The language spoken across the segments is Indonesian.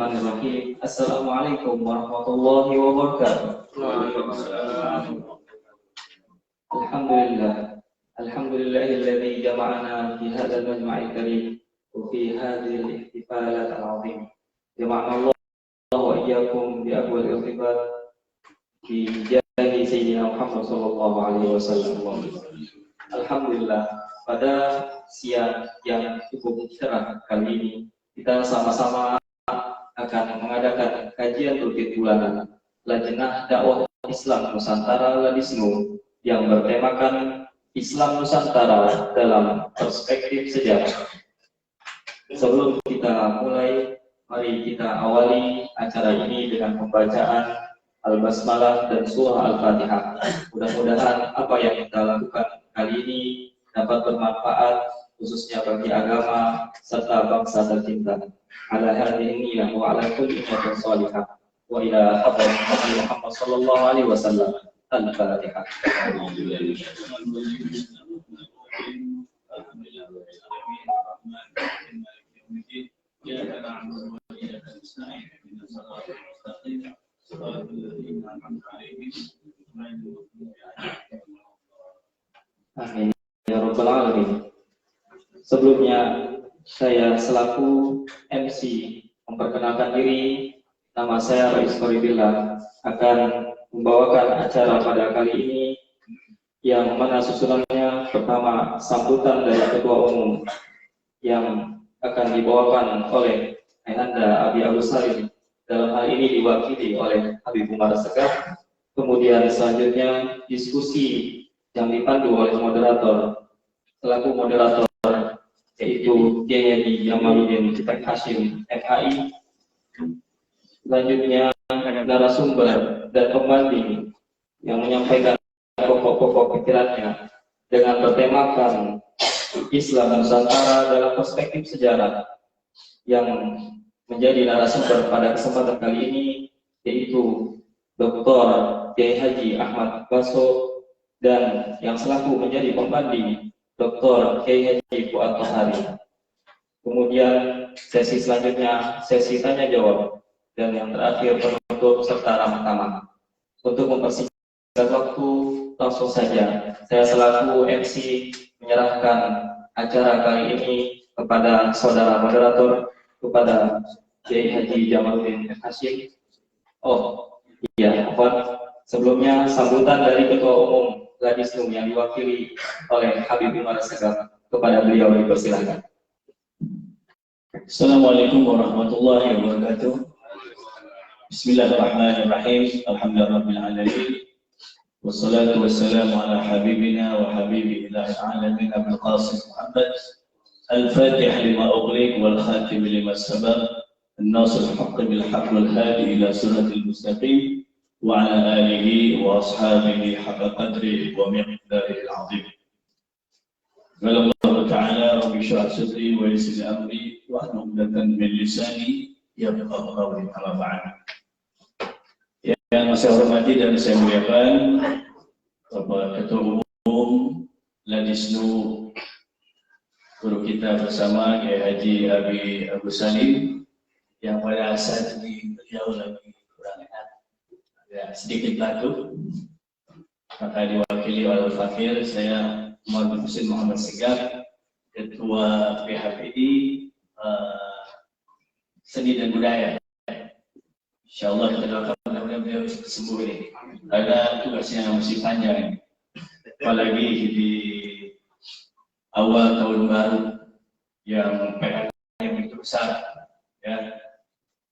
Bismillahirrahmanirrahim. Assalamualaikum warahmatullahi wabarakatuh. Alhamdulillah. Alhamdulillahilladzi jama'ana fi hadzal majma'il karim wa fi hadhihi al-ihtifalat al-'azimah. Jama'ana Allah wa iyyakum bi aqwal irtibat fi jahi sayyidina Muhammad sallallahu alaihi wasallam. Alhamdulillah, pada siang yang cukup cerah kali ini kita sama-sama akan mengadakan kajian rutin bulanan Lajnah Dakwah Islam Nusantara Ladisnu yang bertemakan Islam Nusantara dalam perspektif sejarah. Sebelum kita mulai, mari kita awali acara ini dengan pembacaan Al-Basmalah dan Surah Al-Fatihah. Mudah-mudahan apa yang kita lakukan kali ini dapat bermanfaat khususnya bagi agama serta bangsa tercinta. Ala hadhihi wa ala kulli ummatin salihah wa ila hadrati Muhammad sallallahu alaihi wasallam. Al-Fatihah. Amin ya rabbal alamin. Sebelumnya saya selaku MC memperkenalkan diri. Nama saya Rais Qoribillah akan membawakan acara pada kali ini yang mana susunannya pertama sambutan dari Ketua Umum yang akan dibawakan oleh Ayahanda Abi Agus Salim, dalam hal ini diwakili oleh Habib Umar Segaf. Kemudian selanjutnya diskusi yang dipandu oleh moderator, selaku moderator yaitu Kiai Haji Jamaluddin Hashim FHI. Selanjutnya narasumber dan pembanding yang menyampaikan pokok-pokok pikirannya dengan bertemakan Islam Nusantara dalam perspektif sejarah. Yang menjadi narasumber pada kesempatan kali ini yaitu Dr. Kiai Haji Ahmad Baso, dan yang selaku menjadi pembanding Dr. Kiai Haji Fuad Tohari. Kemudian sesi selanjutnya sesi tanya jawab, dan yang terakhir penutup serta ramah tamah. Untuk mempersingkat waktu, langsung saja saya selaku MC menyerahkan acara kali ini kepada saudara moderator, kepada Kiai Haji Jamaluddin Hashim. Oh iya, sebelumnya sambutan dari Ketua Umum Ladisnu yang diwakili oleh Habib Umar Segaf, kepada beliau dipersilakan. Assalamualaikum warahmatullahi wabarakatuh. Bismillahirrahmanirrahim. Alhamdulillahirabbil alamin. Wassalatu wassalamu ala habibina wa habibi ilahil alamin Abul Qasim Muhammad al-Fatih lima ughliq wal khatim lima sabaq an-nasir al-haqq bil haqq wal hadi ila siratil mustaqim wa ala alihi wa ashabihi haqqa qadri wa miqdarihi al-'azim. Qala Allah Ta'ala rabbi shrah sadri wa yassir amri wa hlul 'uqdatam min lisani yafqahu qawli. Amma ba'd. Yang saya hormati dan saya muliakan Bapak Ketua Umum Ladisnu, guru kita bersama Kiai Haji Abi Agus Salim, yang pada saat ini beliau lagi kurang enak, ada sedikit batuk, maka diwakili oleh Fakir saya Muhammad Husin Muhammad Segaf, Ketua PHPI Seni dan Budaya. Insyaallah kita doakan mudah-mudahan beliau sembuh ini, karena tugasnya masih panjang, apalagi di awal tahun baru yang PR-nya begitu besar, ya,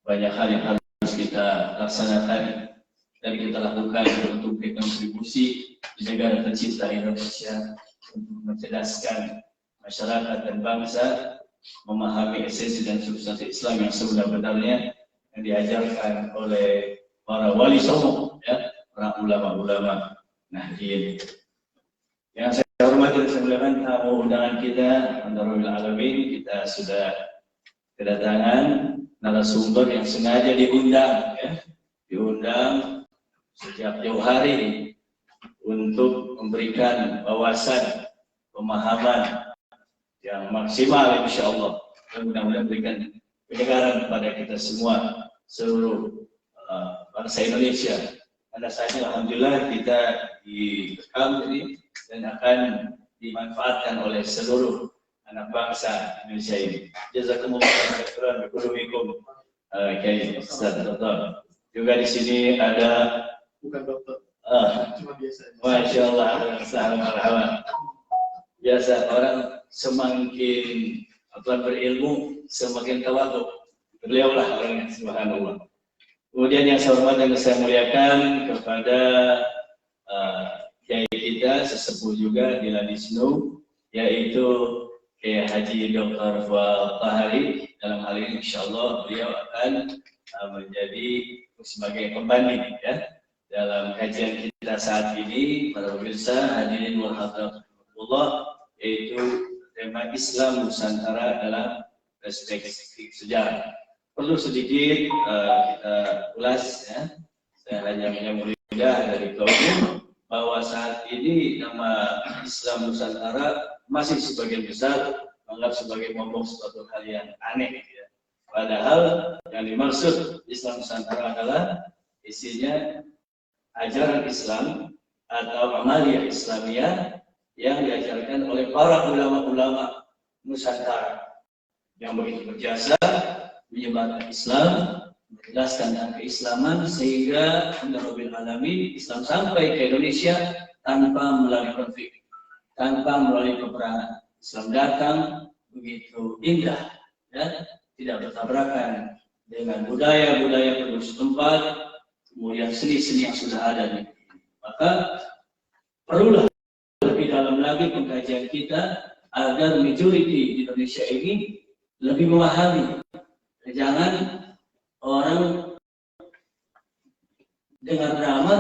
banyak hal yang harus kita laksanakan dan kita lakukan untuk berkontribusi di negara tercinta Indonesia untuk mencerdaskan masyarakat dan bangsa memahami esensi dan substansi Islam yang sebenar-benarnya yang diajarkan oleh para wali songo, ya, para ulama-ulama Nahdien. Yang saya hormati dan saya muliakan tamu undangan kita, alhamdulillah alamin, kita sudah kedatangan narasumber yang sengaja diundang, ya, diundang sejak jauh hari untuk memberikan wawasan, pemahaman yang maksimal, insya Allah, dan mudah-mudahan memberikan penyegaran kepada kita semua, seluruh bangsa Indonesia. Pada saat ini alhamdulillah kita direkam ini dan akan dimanfaatkan oleh seluruh anak bangsa Indonesia ini. Jazakumullah khairan wa Kiai Ustaz Dr. Juga di sini ada Bukan dokter, cuma biasa. Masya Allah, marhaban. Biasa orang semakin berilmu semakin tawadhu. Beliaulah orangnya, subhanallah. Kemudian yang saya hormati dan saya muliakan kepada Kiai kita sesepuh juga di Ladisnu, yaitu Kiai Haji Dr. Fuad Tahari. Dalam hal ini insyaallah beliau akan menjadi sebagai pembanding ya dalam kajian kita saat ini. Para pemirsa hadirin wal hadirat, yaitu tema Islam Nusantara dalam perspektif sejarah. Perlu sedikit kita ulas ya. Saya hanya mudah dari kaum bahwa saat ini nama Islam Nusantara masih sebagian besar menganggap sebagai momok suatu hal yang aneh ya. Padahal yang dimaksud Islam Nusantara adalah isinya ajaran Islam atau amaliyah Islamiyah yang diajarkan oleh para ulama-ulama Nusantara yang begitu berjasa menyebarkan Islam, menjelaskan tentang keislaman sehingga alhamdulillah alamin Islam sampai ke Indonesia tanpa melalui konflik, tanpa melalui peperangan. Islam datang begitu indah ya, tidak bertabrakan dengan budaya-budaya penduduk setempat, kemudian seni-seni yang sudah ada di maka perlulah lebih dalam lagi pengkajian kita agar majority di Indonesia ini lebih memahami. Jangan orang dengar nama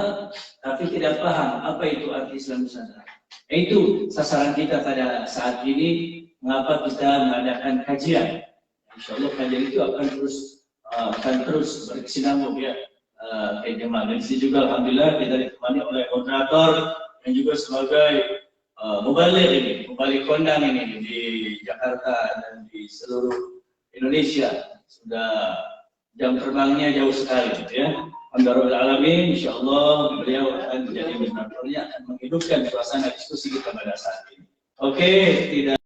tapi tidak paham apa itu arti Islam Nusantara. Itu sasaran kita pada saat ini. Mengapa kita mengadakan kajian? Insyaallah kajian itu akan terus berkesinambung ya. Kayak jemaah dan sini juga alhamdulillah kita ditemani oleh moderator yang juga sebagai mubalik kondang ini di Jakarta dan di seluruh Indonesia. Sudah jam terbangnya jauh sekali ya. Alhamdulillah alamin, insyaallah beliau akan menjadi moderatornya, akan menghidupkan suasana diskusi kita pada saat ini. Oke, tidak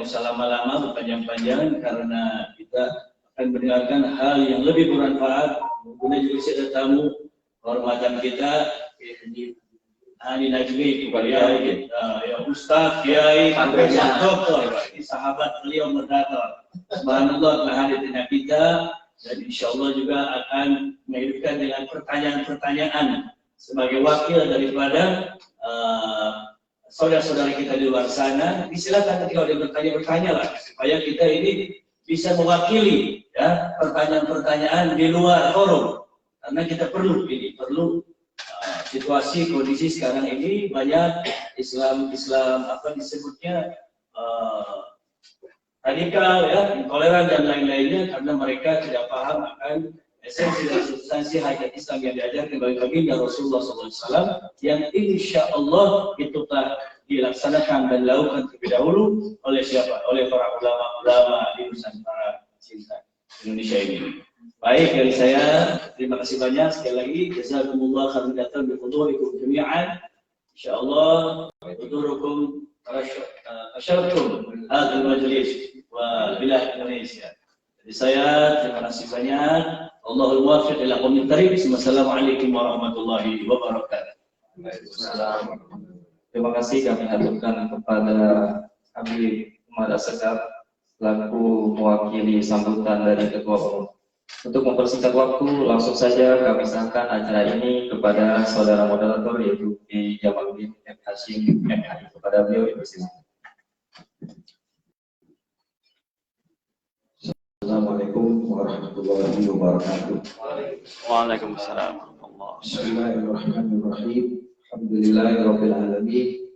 usah lama-lama berpanjang-panjang karena kita akan mendengarkan hal yang lebih bermanfaat. Kemudian juga ada tamu kehormatan kita Ani Najmi Kiai ya Ustaz Kiai Dr. Ini sahabat beliau moderator. Subhanallah telah hadir di tengah kita dan insyaallah juga akan menghidupkan dengan pertanyaan-pertanyaan sebagai wakil daripada saudara-saudara kita di luar sana. Silakan ketika dia bertanya lah supaya kita ini bisa mewakili ya pertanyaan-pertanyaan di luar forum karena kita perlu situasi kondisi sekarang ini banyak Islam apa disebutnya radikal ya, intoleran dan lain-lainnya karena mereka tidak paham akan esensi dan substansi hakikat Islam yang diajarkan oleh baginda Rasulullah SAW yang insya Allah itu telah dilaksanakan dan dilakukan terlebih dahulu oleh siapa? Oleh para ulama-ulama di Nusantara cinta Indonesia ini. Baik dari saya, terima kasih banyak sekali lagi. Jazakumullah khairan datang bi hudurikum jami'an. Insyaallah hudurukum tasyarrufum hadzal majlis wa bilad Indonesia. Jadi saya terima kasih banyak. Allahul muwaffiq ila aqwamit thariq. Wassalamualaikum warahmatullahi wabarakatuh. Waalaikumsalam. Terima kasih kami haturkan kepada Habib Umar Asegaf selaku mewakili sambutan dari Ketua Umum. Untuk mempersingkat waktu, langsung saja kami serahkan acara ini kepada saudara moderator yaitu di Jamaluddin M. Hashim MHI. Kepada beliau dipersilakan. Assalamualaikum warahmatullahi wabarakatuh. Waalaikumsalam. Bismillahirrahmanirrahim. Alhamdulillahirabbil alamin.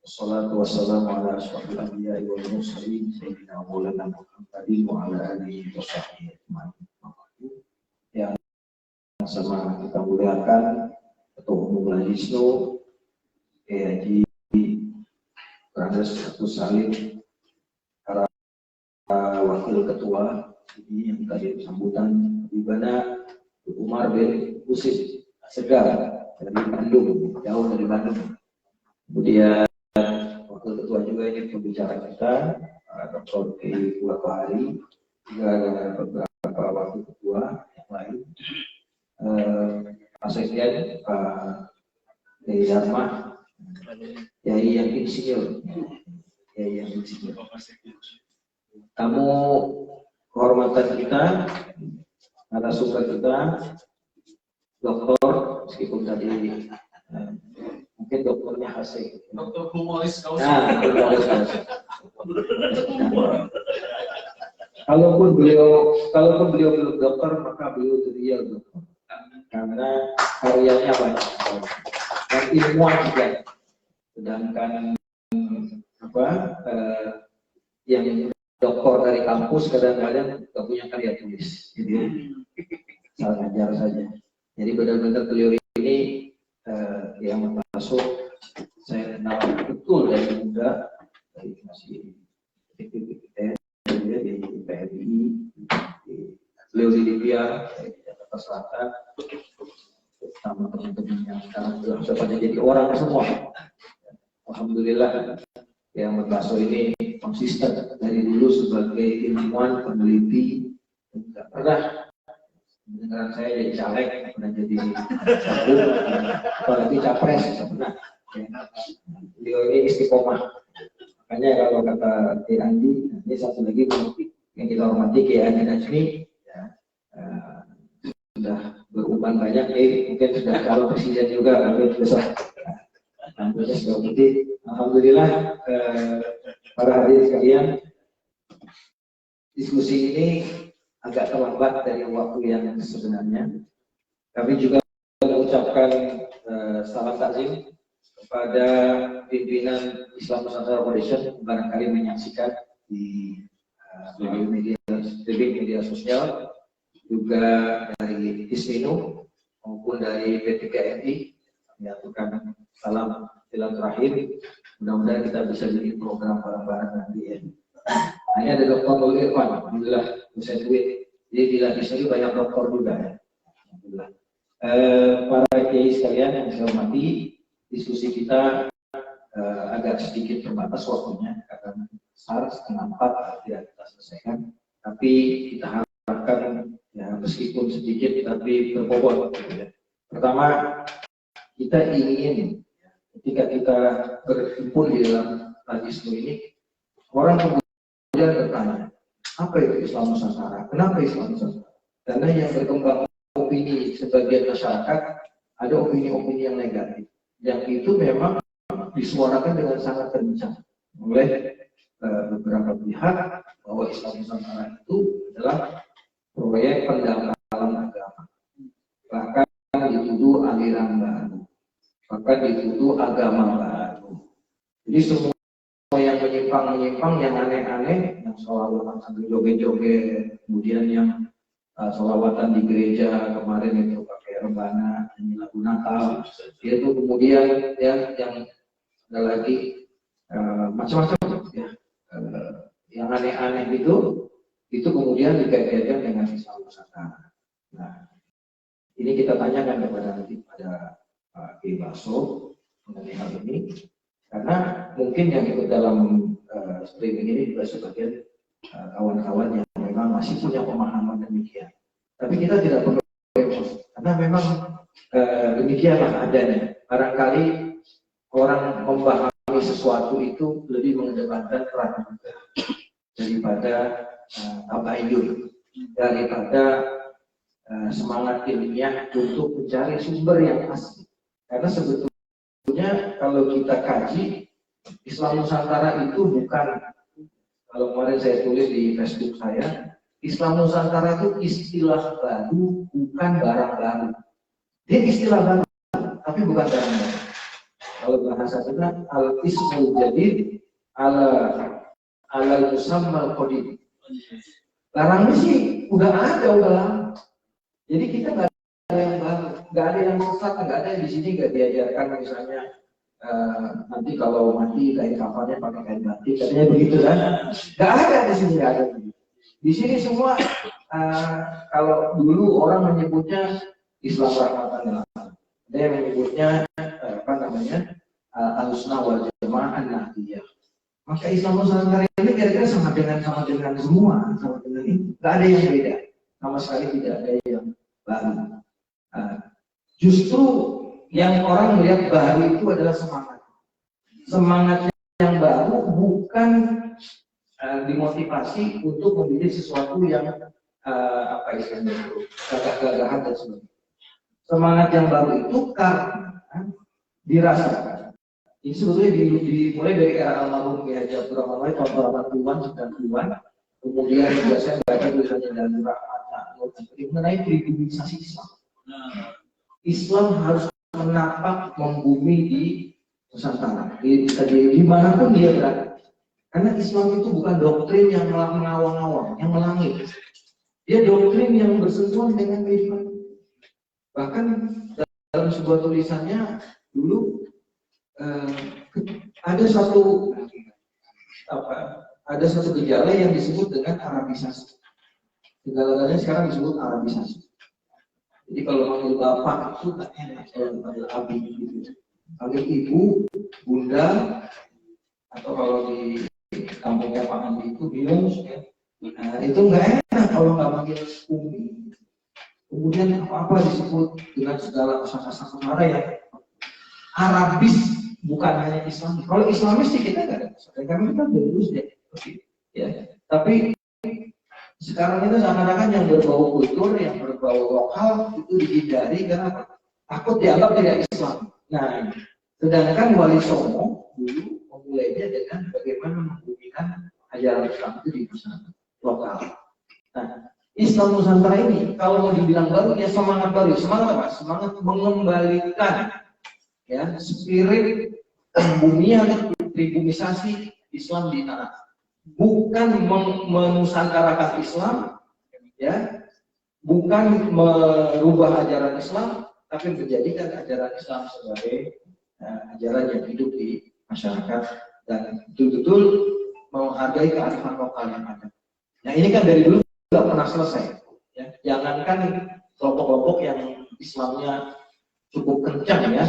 Wassalatu wassalamu ala asyrofil anbiya'i wal mursalin sayyidina Maulana Muhammadin wa ala alihi wa sahbihi ajma'in. Yang sama kita muliakan Ketua Umum Ladisnu Haji Prandes Satu Salim, para wakil ketua ini yang tadi sambutan di mana Umar bin Usis Segar dari Bandung, jauh dari Bandung. Kemudian wakil ketua juga ini pembicara kita, Dr. Ki Pulakari, juga ada beberapa wakil ketua yang lain, Pak Sekjen, Pak Dharma, Yai yang insinyur, Yai yang insinyur. Tamu kehormatan kita, narasumber kita, doktor, meskipun tadi mungkin dokternya Hasek. Dokter humoris kau. Nah, humoris Hasek. Kalaupun beliau belum dokter, maka beliau real dokter. Karena karyanya banyak dan ilmuwan juga. Sedangkan yang dokter dari kampus kadang-kadang nggak punya karya tulis, jadi salah ngajar saja. Jadi benar-benar beliau ini yang masuk saya kenal betul dari muda, dari masih PTN, di PRI, beliau di Libya, di Jakarta Selatan, sama teman-teman yang sekarang sudah pada jadi orang semua. Alhamdulillah yang Baso ini konsisten dari dulu sebagai ilmuwan, peneliti, tidak pernah mendengar saya jadi caleg, pernah jadi cagup, apalagi capres, tidak pernah. Beliau ini istiqomah. Makanya kalau kata Ki Andi, ini satu lagi yang kita hormati, Ki Andi Najmi, ya, sudah beruban banyak, mungkin sudah calon presiden juga, amin besok. Alhamdulillah, para hadirin sekalian, diskusi ini agak terlambat dari waktu yang sebenarnya. Kami juga mengucapkan salam takzim kepada pimpinan Islam Nusantara Foundation, barangkali menyaksikan di media sosial, juga dari Isminu maupun dari P3MI. Menyatukan salam silaturahim. Mudah-mudahan kita bisa bikin program bareng-bareng nanti ya. Ini ada Dr. Nul Irfan, alhamdulillah bisa duit. Jadi di Ladis ini banyak dokter juga ya. Alhamdulillah. Para kiai sekalian yang saya hormati, diskusi kita agak sedikit terbatas waktunya karena setengah 4 tidak kita selesaikan. Tapi kita harapkan ya meskipun sedikit tapi berbobot. Gitu ya. Pertama, kita ingin ketika kita berhimpun di dalam majlis ini, orang kemudian bertanya, apa itu Islam Nusantara? Kenapa Islam Nusantara? Karena yang berkembang opini sebagian masyarakat, ada opini-opini yang negatif, yang itu memang disuarakan dengan sangat kencang oleh beberapa pihak bahwa Islam Nusantara itu adalah proyek pendangkalan agama, bahkan dituduh aliran baru, bahkan dituduh agama baru. Jadi semua yang menyimpang, yang aneh-aneh, yang sholawatan sambil joget-joget, kemudian yang sholawatan di gereja kemarin itu pakai rebana, nyanyi lagu Natal, itu kemudian yang ada lagi macam-macam ya, yang aneh-aneh itu kemudian dikaitkan dengan Islam Nusantara. Nah, ini kita tanyakan kepada Pak Kiai Baso mengenai hal ini, karena mungkin yang ikut dalam streaming ini juga sebagian kawan-kawan yang memang masih punya pemahaman demikian. Tapi kita tidak perlu emosi, karena memang demikianlah adanya. Barangkali orang memahami sesuatu itu lebih mengedepankan praduga daripada tabayun, daripada semangat ilmiah untuk mencari sumber yang asli. Karena sebetulnya kalau kita kaji, Islam Nusantara itu bukan, kalau kemarin saya tulis di Facebook saya, Islam Nusantara itu istilah baru, bukan barang baru. Dia istilah baru, tapi bukan barang baru. Kalau bahasa kita, al-ismul jadid ala musammal qadim. Barangnya sih udah ada, udah lama. Jadi kita nggak ada yang baru, nggak ada yang sesat, nggak ada yang di sini nggak diajarkan misalnya nanti kalau mati kain kafannya pakai kain batik, katanya begitu kan? Nggak ada di sini, nggak ada. Di sini semua kalau dulu orang menyebutnya Islam rahmatan lil alamin. Ada yang menyebutnya apa namanya? Ahlussunnah wal Jamaah An-Nahdiyah. Maka Islam Nusantara ini kira-kira sama dengan semua, sama dengan ini. Tidak ada yang beda, sama sekali tidak ada yang baru. Justru yang orang melihat baru itu adalah semangat. Semangat yang baru bukan dimotivasi untuk memilih sesuatu yang apa istilahnya itu gagah-gagahan dan sebagainya. Semangat yang baru itu karena dirasakan. Ini sebetulnya dimulai dari era almarhum Kiai Haji Abdul Rahman tahun 80-an, 90-an. Kemudian juga saya baca tulisannya dalam Rahmat mengenai pribadiisasi Islam. Islam harus menapak membumi di Nusantara, dimanapun dia berada. Karena Islam itu bukan doktrin yang mengawang-awang, yang melangit. Dia doktrin yang bersentuhan dengan kehidupan. Bahkan dalam sebuah tulisannya dulu ada satu gejala yang disebut dengan Arabisasi. Segala-galanya sekarang disebut Arabisasi. Jadi kalau manggil bapak itu tak enak, kalau manggil abi gitu. Panggil ibu, bunda, atau kalau di kampungnya Pak Andi itu biung, ya. Nah, itu nggak enak kalau nggak manggil umi. Kemudian apa disebut dengan segala kosakata kemara yang Arabis, bukan hanya Islam. Kalau Islamis sih kita nggak ada masalah, karena kita dulu deh, ya. Tapi sekarang itu seakan-akan yang berbau kultur, yang berbau lokal itu dihindari karena takut dianggap tidak Islam. Nah, sedangkan Wali Songo dulu memulainya dengan bagaimana membumikan ajaran Islam itu di Nusantara lokal. Nah, Islam Nusantara ini kalau mau dibilang baru ya semangat baru. Semangat apa? Semangat mengembalikan ya spirit pembumian tribumisasi Islam di tanah. Bukan menusantarakan Islam, ya, bukan merubah ajaran Islam, tapi menjadikan ajaran Islam sebagai ajaran yang hidup di masyarakat dan betul-betul menghargai kearifan lokal yang ada. Nah ini kan dari dulu nggak pernah selesai. Ya. Jangankan kelompok-kelompok yang Islamnya cukup kencang ya,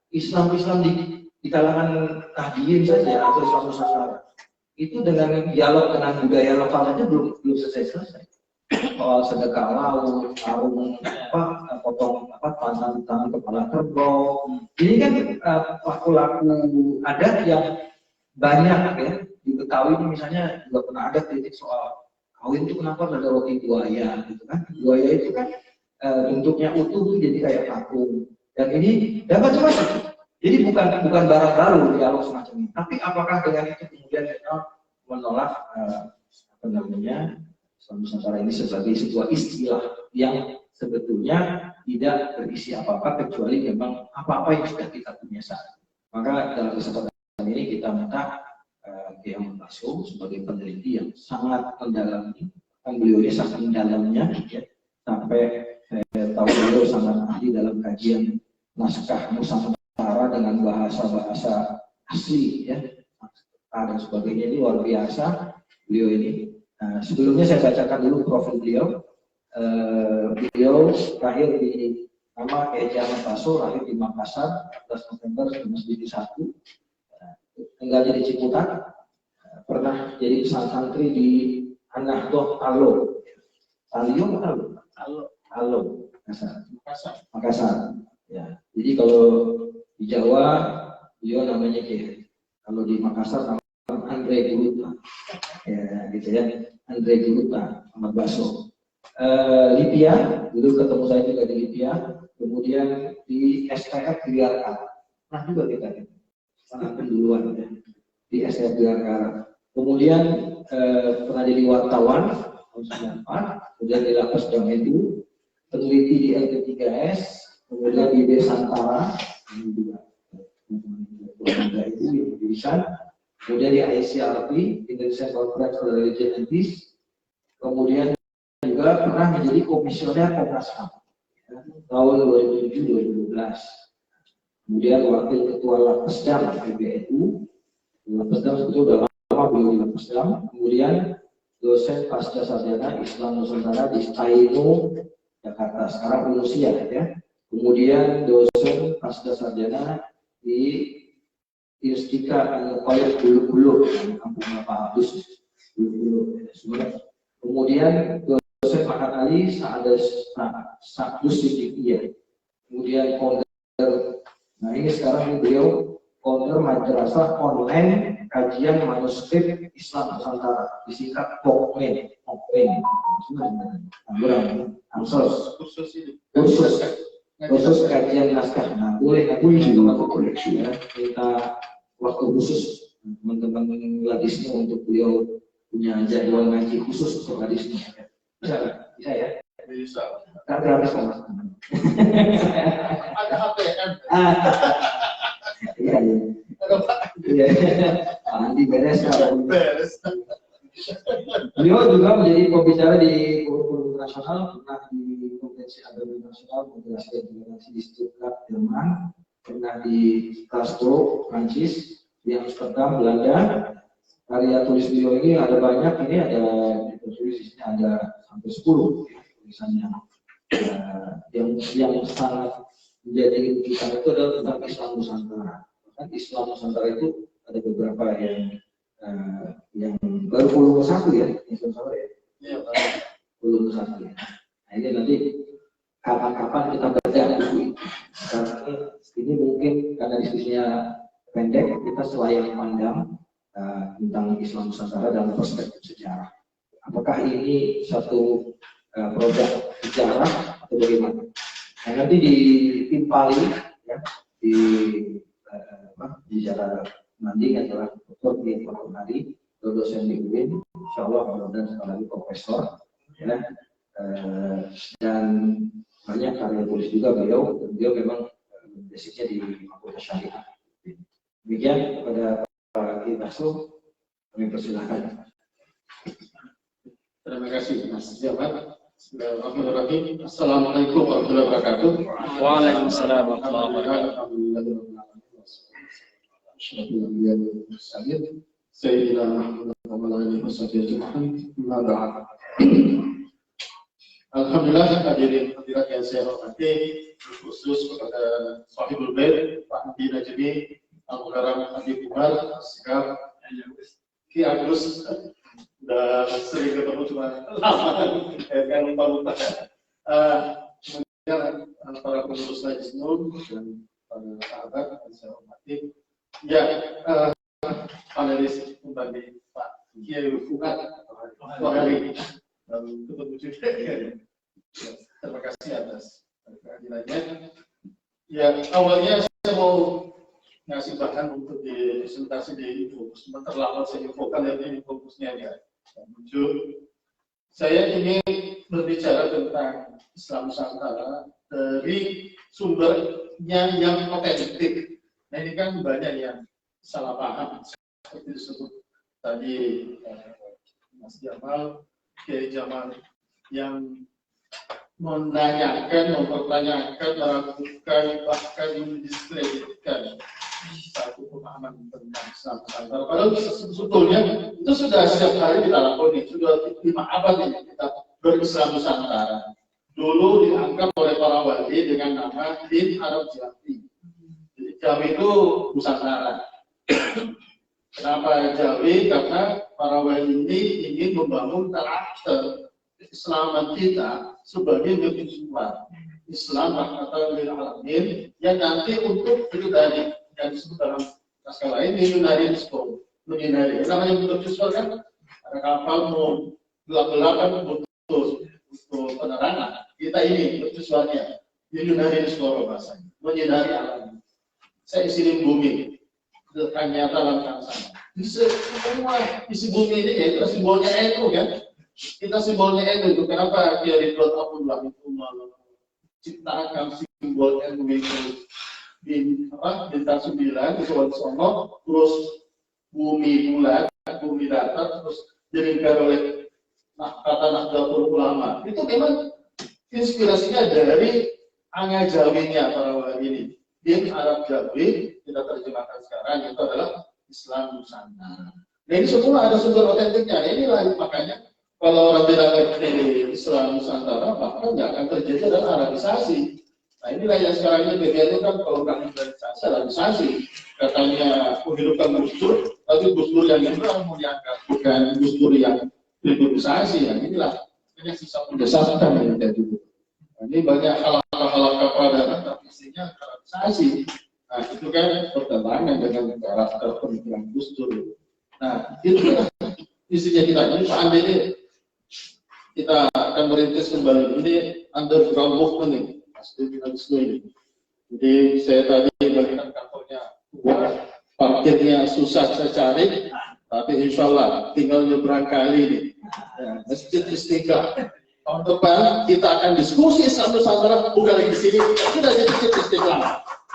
Islam di kalangan Nahdliyin saja atau Islam Nusantara itu dengan dialog dengan budaya lokal saja belum selesai. Soal sedekah laut, sarung potong tangan kepala kerbau. Ini kan laku-laku adat yang banyak ya di Betawi ini misalnya juga pernah ada kritik soal kawin itu kenapa ada roti buaya gitu kan? Buaya itu kan bentuknya utuh jadi kayak patung. Dan ini dapat macam-macam. Jadi bukan barang baru dialog semacam ini. Tapi apakah dengan itu kemudian kita menolak Islam Nusantara ini sebagai sebuah istilah yang sebetulnya tidak berisi apa-apa kecuali memang apa-apa yang sudah kita punya saat. Maka dalam kesempatan ini kita minta Kiai Muhammad Baso sebagai peneliti yang sangat mendalami, kan beliau ini sangat mendalamnya, ya, sampai saya tahu beliau sangat ahli dalam kajian naskah Nusantara dengan bahasa-bahasa asli, ya, dan sebagainya. Ini luar biasa beliau ini. Sebelumnya saya bacakan dulu profil beliau. Beliau lahir di nama Kiai Muhammad Baso, lahir di Makassar 14 November 1971. Tinggalnya di Ciputat, pernah jadi santri di An-Nahdhah Alo, Makassar. Ya, jadi kalau di Jawa beliau namanya Kiai, kalau di Makassar namanya Andre Guluta, ya gitu ya, Andre Guluta Muhammad Baso. Libya, dulu ketemu saya juga di Libya, kemudian di STF Griarkara, nah juga kita sangat penduluan ya, di STF Griarkara. Kemudian pernah jadi wartawan tahun 94, kemudian di Lapas Jamedu, peneliti di LP3S, kemudian di Desantara, ini juga itu yang didirikan, kemudian di ICRP, Indonesian Conference for Religion and Peace, kemudian juga pernah menjadi komisioner Komnas HAM tahun 2007-2012. Kemudian wakil ketua Lapesdam PBNU. Lapesdam sebetulnya udah lama beliau di Lapesdam. Kemudian dosen pasca sarjana Islam Nusantara di Tainu, Jakarta. Sekarang Indonesia ya. Kemudian dosen pasca sarjana di Istika Al-Qayyid Bulu-Bulu, kampung Pak Abdus Bulu-Bulu. Kemudian dosen Mahat Ali Sa'adus Siddiqiyah. Kemudian founder, nah ini sekarang beliau founder madrasah online kajian manuskrip Islam Nusantara, disingkat POKMEN. Khusus kajian naskah. Nah, boleh juga koleksi ya. Kita waktu khusus teman-teman hadisnya untuk beliau punya jadwal ngaji khusus untuk hadisnya. Bisa ya? Bisa. Kan gratis Mas. Ada APM. Iya. Iya. Nanti beres kalau Beres. beliau juga menjadi pembicara di forum internasional, pernah di konvensi agama internasional menjelaskan toleransi di Stuttgart, Jerman, pernah di Glasgow, Prancis, di Amsterdam, Belanda. Karya tulis beliau ini ada banyak, ini ada ditulis di sini ada hampir 10 tulisannya. Yang sangat menjadi rujukan itu adalah tentang Islam Nusantara. Kan Islam Nusantara itu ada beberapa yang baru volume 1 ya, Islam Nusantara ya. Iya, Volume 1 ya. Nah ini nanti kapan-kapan kita baca buku ini. Karena ini mungkin karena diskusinya pendek, kita selayaknya pandang tentang Islam Nusantara dalam perspektif sejarah. Apakah ini satu produk sejarah atau bagaimana? Nah, nanti ditimpali ya, di cara nanti adalah Dr. Dian Fahrunadi, dosen di UIN, insya Allah mudah-mudahan sekali lagi profesor ya, dan banyak karya tulis juga beliau memang basicnya di Fakultas Syariah. Demikian kepada Pak Ibasu, kami persilahkan. Terima kasih Mas Jabat. Bismillahirrahmanirrahim. Assalamualaikum warahmatullahi wabarakatuh. Waalaikumsalam warahmatullahi wabarakatuh. Sayyidina Muhammad Alhamdulillah, hadirin hadirat yang saya hormati, khusus kepada Sahibul Bait Pak Andi Najmi, Al-Mukarram Habib Umar, Sikap, Ki Agus, udah sering ketemu cuma lama, kan lupa-lupa. Kemudian para pengurus Majlis Nur dan para sahabat yang saya hormati, ya panelis kembali Pak Kiai Fuad, Wahari, dan ketemu juga. Terima kasih atas kehadirannya. Ya, awalnya saya mau ngasih bahan untuk presentasi di Infocus, terlambat saya infokan ya ini fokusnya ya. Muncul. Saya ingin berbicara tentang Islam Nusantara dari sumbernya yang otentik. Nah ini kan banyak yang salah paham seperti disebut tadi Mas Jamal, Kiai Jamal yang menanyakan, mempertanyakan, meragukan, bahkan mendiskreditkan satu pemahaman tentang Islam Nusantara. Padahal sebetulnya itu sudah setiap hari kita lakoni, sudah 5 abad ini kita berislam Nusantara. Dulu dianggap oleh para wali dengan nama Din Arab Jawi. Jadi Jawi itu Nusantara. Kenapa Jawi? Karena para wali ini ingin membangun karakter keislaman kita sebagai mercusuar Islam rahmatan lil alamin yang nanti untuk itu tadi yang disebut dalam naskah lain menyinari diskon, menyinari. Namanya mercusuar kan ada kapal mau gelap-gelapan untuk penerangan. Kita ini mercusuarnya menyinari diskon bahasanya, menyinari alam. Saya isiin bumi, ternyata dalam sana. Semua isi bumi ini ya, simbolnya NU kan. Kita simbolnya NU itu kenapa dia Ridwan Abdullah itu menciptakan simbol NU itu di bintang 9 di Songo, terus bumi bulat, bumi datar, terus dilingkar oleh kata Nahdlatul Ulama. Itu memang inspirasinya dari Anga Jawinya para wali ini. Din Arab Jawi kita terjemahkan sekarang itu adalah Islam Nusantara. Nah ini semua ada sumber otentiknya. Inilah makanya Kalau orang tidak ngerti Islam Nusantara, maka nggak akan terjadi adalah Arabisasi. Nah inilah yang sekarang ini BPN itu kan kalau nggak Arabisasi, Arabisasi. Katanya menghidupkan Gus Dur, tapi Gus Dur yang itu mau diangkat, bukan Gus Dur yang hilirisasi. Nah inilah yang sisa mendesakkan yang jadi. Nah, ini banyak hal-hal keperadaban, tapi isinya Arabisasi. Nah itu kan pertentangan dengan karakter pemikiran Gus Dur. Nah itu kan isinya kita ini seandainya kita akan merintis kembali ini underground movement nih, pasti finalisme ini. Jadi saya tadi bagikan kantornya parkirnya susah saya cari, tapi insya Allah tinggal nyebrang kali ini. Ya, Masjid Istiqlal. Tahun depan kita akan diskusi Islam Nusantara bukan lagi di sini, sudah jadi Masjid Istiqlal.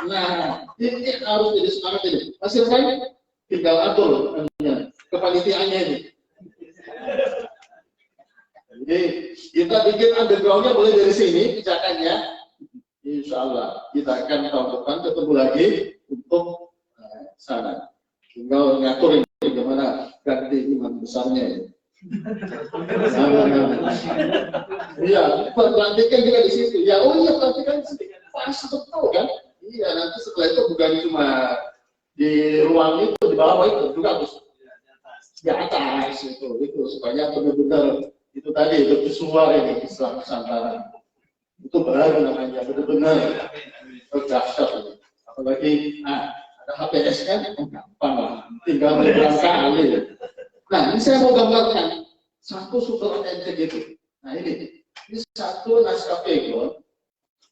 Nah, ini harus jadi semangat ini. Masih saya tinggal atur kepanitiaannya ini. Jadi kita bikin undergroundnya mulai dari sini pijakannya. Insya Allah kita akan tahun depan ketemu lagi untuk sana. Tinggal ngatur bagaimana ganti imam besarnya. Iya, pelantikan juga di situ. Ya, oh iya pelantikan di situ. Pas betul kan? Iya, nanti setelah itu bukan cuma di ruang itu, di bawah itu juga harus di atas itu supaya benar-benar itu tadi bersuara ini Islam Nusantara itu baru namanya benar-benar dahsyat ini. Apalagi ada HPS kan gampang lah, tinggal beberapa kali. Nah ini saya mau gambarkan satu super authentic itu. Nah ini satu naskah pegon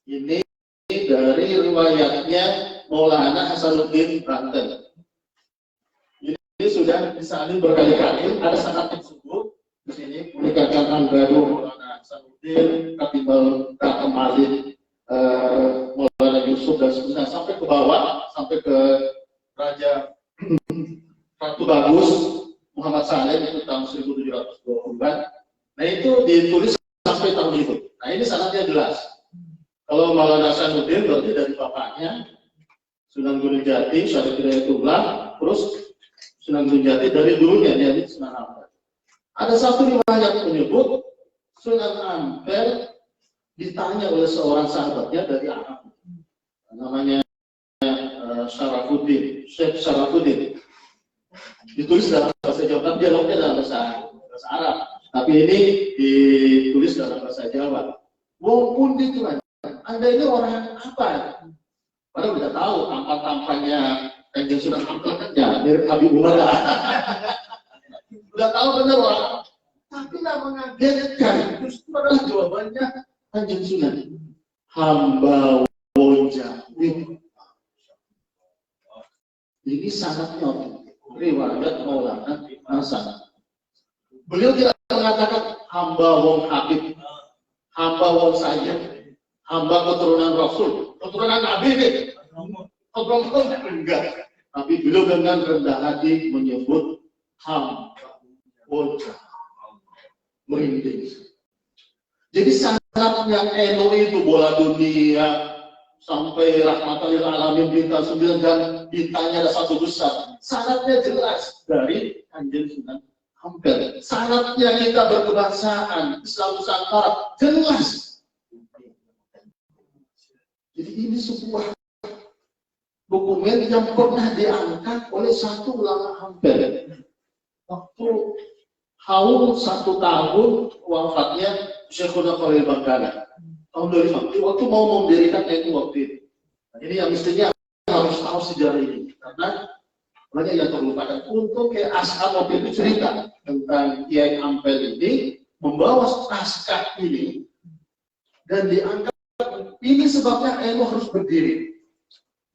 ini dari riwayatnya Maulana Hasanuddin Banten. Ini sudah disalin berkali-kali, ada sanad yang sungguh di sini dikatakan Anggadu Maulana Hasanuddin, Katibal Kamalin, Maulana Yusuf dan seterusnya sampai ke bawah, sampai ke Raja Ratu Bagus Muhammad Saleh itu tahun 1724. Nah itu ditulis sampai tahun itu. Nah ini sanadnya jelas. Kalau Maulana Hasanuddin berarti dari bapaknya Sunan Gunung Jati, Syarif Hidayatullah, terus Sunan Gunung Jati dari dulunya jadi Sunan Ampel. Ada satu riwayat menyebut Sunan Ampel ditanya oleh seorang sahabatnya dari Arab, namanya Syarafuddin, Syekh Syarafuddin. Ditulis dalam bahasa Jawa, dialognya dalam bahasa Arab, tapi ini ditulis dalam bahasa Jawa. Wong pun itu kan, Anda ini orang apa? Padahal tidak tahu tampan-tampannya Kanjeng Sunan Ampel kan ya mirip Habib Umar lah. Udah tahu benar orang, tapi nggak mengagetkan. Justru adalah jawabannya Kanjeng Sunan. Hamba wonja. Ini sangatnya riwayat Maulana Hasan. Beliau tidak mengatakan hamba wong Habib, hamba wong saja, hamba keturunan Rasul, keturunan Nabi ini. Enggak. Tapi beliau dengan rendah hati menyebut hamba wonja, merinding. Jadi sangatnya NU itu bola dunia sampai rahmatan lil alamin bintang 9 dan bintangnya ada satu besar. Sangatnya jelas dari Kanjeng Sunan Ampel. Sangatnya kita berkebangsaan Islam Nusantara jelas. Jadi ini sebuah dokumen yang pernah diangkat oleh satu ulama Ampel. Waktu haul 1 tahun wafatnya Syekhuna Khalil Bangkara tahun 2005, waktu mau mendirikan NU waktu itu. Nah, ini yang mestinya harus tahu sejarah ini karena banyak yang terlupakan. Untuk kayak Ashab waktu itu cerita tentang Kiai Ampel ini membawa naskah ini dan diangkat. Ini sebabnya NU harus berdiri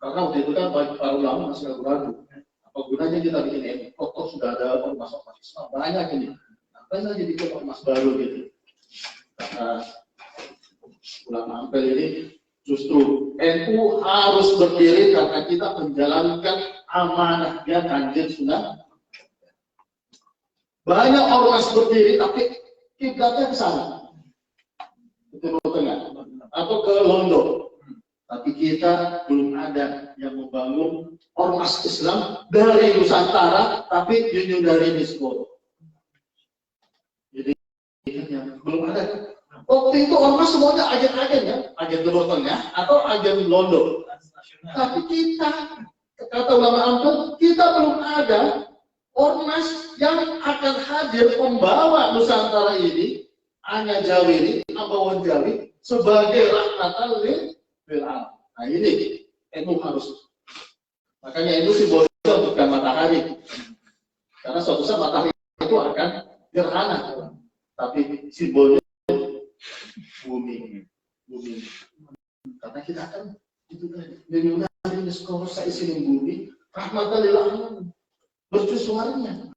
karena waktu itu kan para ulama masih ragu-ragu. Apa gunanya kita bikin NU? Kok sudah ada ormas Islam banyak ini. Apa saja bikin ormas baru gitu? Karena ulama Ampel ini justru NU harus berdiri karena kita menjalankan amanahnya Kanjeng Sunan. Banyak ormas berdiri tapi kiblatnya ke sana, ke Timur Tengah atau ke Londo. Tapi kita belum ada yang membangun ormas Islam dari Nusantara tapi dari Disporo. belum ada. Waktu itu ormas semuanya agen-agen ya, agen Timur Tengah atau agen London. Tapi kita, kata ulama Ampel, kita belum ada ormas yang akan hadir membawa Nusantara ini, hanya Jawi ini, Ambon Jawi, sebagai rahmatan lil alamin. Nah ini NU harus. Makanya itu simbolnya bukan matahari. Karena suatu saat matahari itu akan gerhana. Tapi simbolnya bumi. Karena kita akan itu tadi. Lilunari miskoro sa'isilin bumi, rahmatan lil alamin. Bercusuarnya.